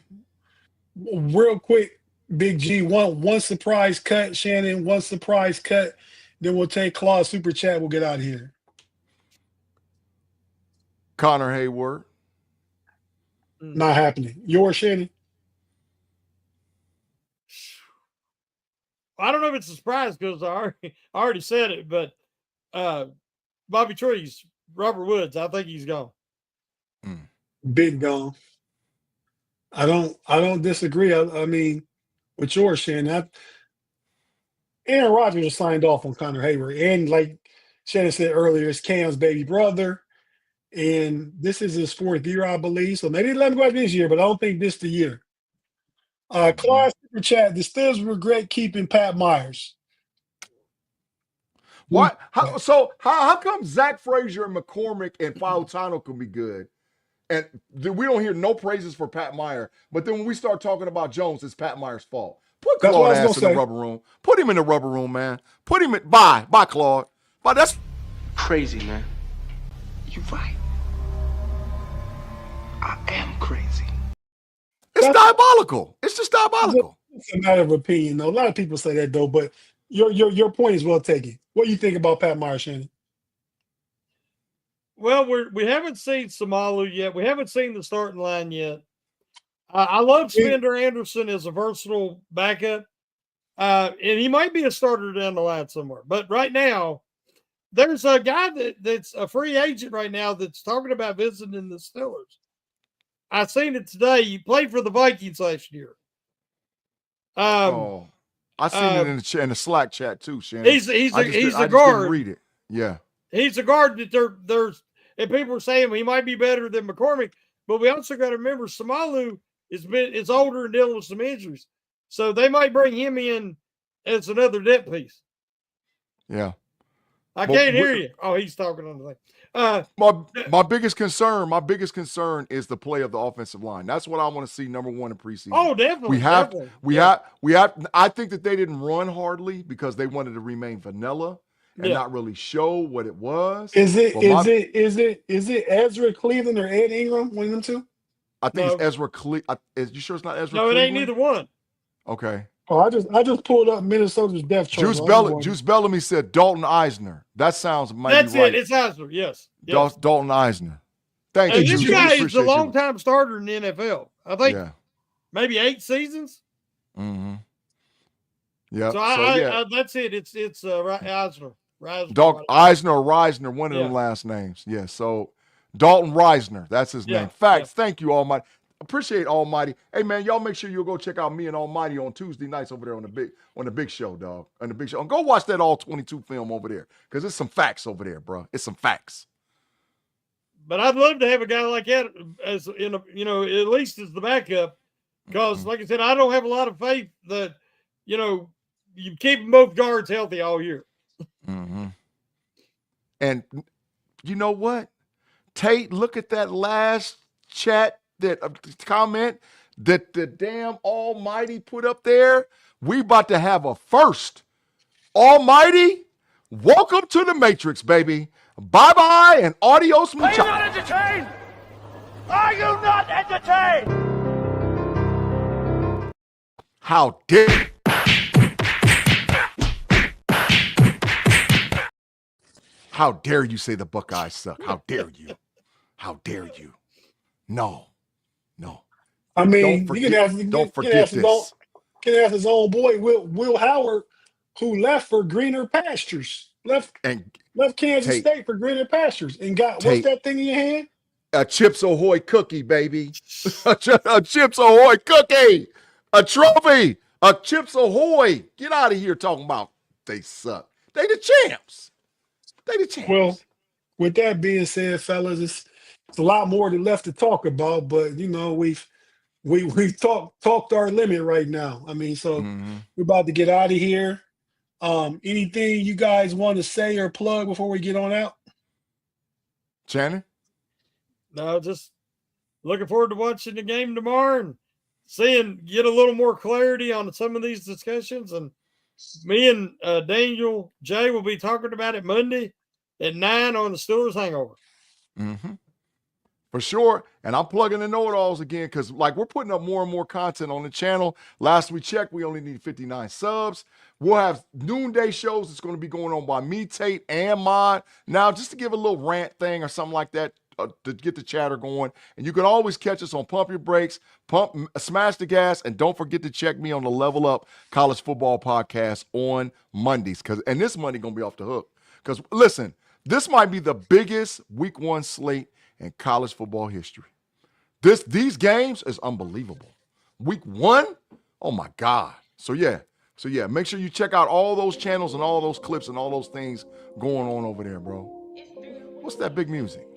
[SPEAKER 2] real quick, Big G, one surprise cut, Shannon, one surprise cut. Then we'll take Claude Super Chat. We'll get out of here.
[SPEAKER 4] Connor Hayward.
[SPEAKER 2] Not happening. Yours, Shannon?
[SPEAKER 3] I don't know if it's a surprise because I already said it, but Bobby Trees, Robert Woods, I think he's gone.
[SPEAKER 2] Big gone. I don't disagree. I mean, with yours, Shannon. Aaron Rodgers has signed off on Connor Hayward. And like Shannon said earlier, it's Cam's baby brother. And this is his fourth year, I believe. So maybe let him go out this year, but I don't think this the year. Class Super Chat, the Steelers regret keeping Pat Myers.
[SPEAKER 4] What? How come Zach Frazier and McCormick and Fautano can be good? And we don't hear no praises for Pat Meyer. But then when we start talking about Jones, it's Pat Meyer's fault. Put Claude ass in the rubber room. Put him in the rubber room, man. Put him in. Bye, Claude. Bye. That's
[SPEAKER 6] crazy, man. You're right. I am crazy.
[SPEAKER 4] It's diabolical. It's just diabolical.
[SPEAKER 2] It's a matter of opinion, though. A lot of people say that, though. But your point is well taken. What do you think about Pat Meyer, Shannon?
[SPEAKER 3] Well, we haven't seen Samalu yet. We haven't seen the starting line yet. I love Spender Anderson as a versatile backup, and he might be a starter down the line somewhere. But right now, there's a guy that's a free agent right now that's talking about visiting the Steelers. I seen it today. He played for the Vikings last year.
[SPEAKER 4] I seen it in the Slack chat too, Shannon.
[SPEAKER 3] He's a guard.
[SPEAKER 4] Didn't read it. Yeah.
[SPEAKER 3] He's a guard that there's and people are saying he might be better than McCormick, but we also got to remember Samalu is older and dealing with some injuries. So they might bring him in as another depth piece.
[SPEAKER 4] Yeah.
[SPEAKER 3] I can't hear you. Oh, he's talking on the thing.
[SPEAKER 4] My biggest concern is the play of the offensive line. That's what I want to see number one in preseason.
[SPEAKER 3] Oh, definitely.
[SPEAKER 4] We have. I think that they didn't run hardly because they wanted to remain vanilla and not really show what it was.
[SPEAKER 2] Is it Ezra Cleveland or Ed Ingram? One of them two?
[SPEAKER 4] I think it's Ezra Cleveland. You sure it's not Ezra?
[SPEAKER 3] No,
[SPEAKER 4] Cleveland?
[SPEAKER 3] it ain't neither one.
[SPEAKER 4] Okay.
[SPEAKER 2] Oh, I just pulled up Minnesota's depth chart.
[SPEAKER 4] Juice Bellamy said Dalton Eisner. That sounds maybe
[SPEAKER 3] That's
[SPEAKER 4] right.
[SPEAKER 3] It's Eisner. Yes.
[SPEAKER 4] Dalton Eisner. Thank you.
[SPEAKER 3] This guy is a long-time starter in the NFL. I think maybe 8 seasons.
[SPEAKER 4] Mm-hmm. Yeah.
[SPEAKER 3] So that's it. It's Eisner.
[SPEAKER 4] Eisner or Reisner, one of them last names. Yeah. So Dalton Reisner, that's his name. Facts. Thank you, Almighty. Appreciate Almighty. Hey man, y'all make sure you go check out me and Almighty on Tuesday nights over there on the big show, dog. On the big show. And go watch that all 22 film over there. Because it's some facts over there, bro. It's some facts.
[SPEAKER 3] But I'd love to have a guy like that as at least as the backup. Because like I said, I don't have a lot of faith that, you keep both guards healthy all year.
[SPEAKER 4] Mm-hmm. And you know what? Tate, look at that last chat, that comment. that the damn Almighty put up there, we about to have a first. Almighty, welcome to the Matrix, baby. Bye-bye and adios, muchachos.
[SPEAKER 5] Are you not entertained? Are you not entertained?
[SPEAKER 4] How dare How dare you say the Buckeyes suck? How dare you? How dare you? No.
[SPEAKER 2] I mean,
[SPEAKER 4] Don't forget this.
[SPEAKER 2] Can ask his own boy, Will Howard, who left for greener pastures. Left Kansas
[SPEAKER 4] Tate,
[SPEAKER 2] State for greener pastures and got,
[SPEAKER 4] Tate,
[SPEAKER 2] what's that thing in your hand?
[SPEAKER 4] a Chips Ahoy cookie, baby. a Chips Ahoy cookie. A trophy. A Chips Ahoy. Get out of here talking about they suck. They the champs.
[SPEAKER 2] Well, with that being said, fellas, it's a lot more than left to talk about, but you know, we've talked our limit right now. I mean, so we're about to get out of here. Anything you guys want to say or plug before we get on out?
[SPEAKER 4] Shannon?
[SPEAKER 3] No, just looking forward to watching the game tomorrow and get a little more clarity on some of these discussions. And me and Daniel J will be talking about it Monday at 9 on the Steelers Hangover.
[SPEAKER 4] For sure. And I'm plugging the know-it-alls again because, like, we're putting up more and more content on the channel. Last we checked, we only need 59 subs. We'll have noonday shows that's going to be going on by me, Tate, and Mod. Now, just to give a little rant thing or something like that to get the chatter going. And you can always catch us on Pump Your Brakes, Smash the Gas, and don't forget to check me on the Level Up College Football Podcast on Mondays. And this Monday going to be off the hook. Because, listen, this might be the biggest Week 1 slate in college football history. These games is unbelievable. Week 1, oh my God. So yeah, make sure you check out all those channels and all those clips and all those things going on over there, bro. What's that big music?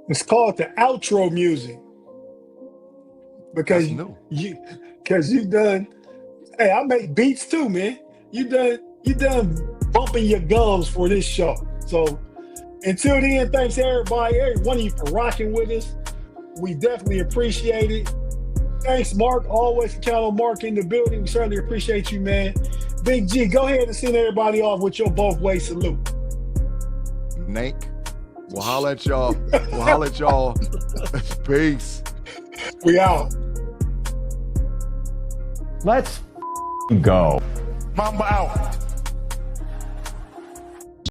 [SPEAKER 2] It's called the outro music. Because you've done, hey, I make beats too, man. You done bumping your gums for this show. So until then, thanks everybody, every one of you for rocking with us. We definitely appreciate it. Thanks, Mark. Always count on Mark in the building. We certainly appreciate you, man. Big G, go ahead and send everybody off with your both-way salute.
[SPEAKER 4] Nank. We'll holler at y'all. Peace.
[SPEAKER 2] We out.
[SPEAKER 1] Let's go.
[SPEAKER 5] Mamba out.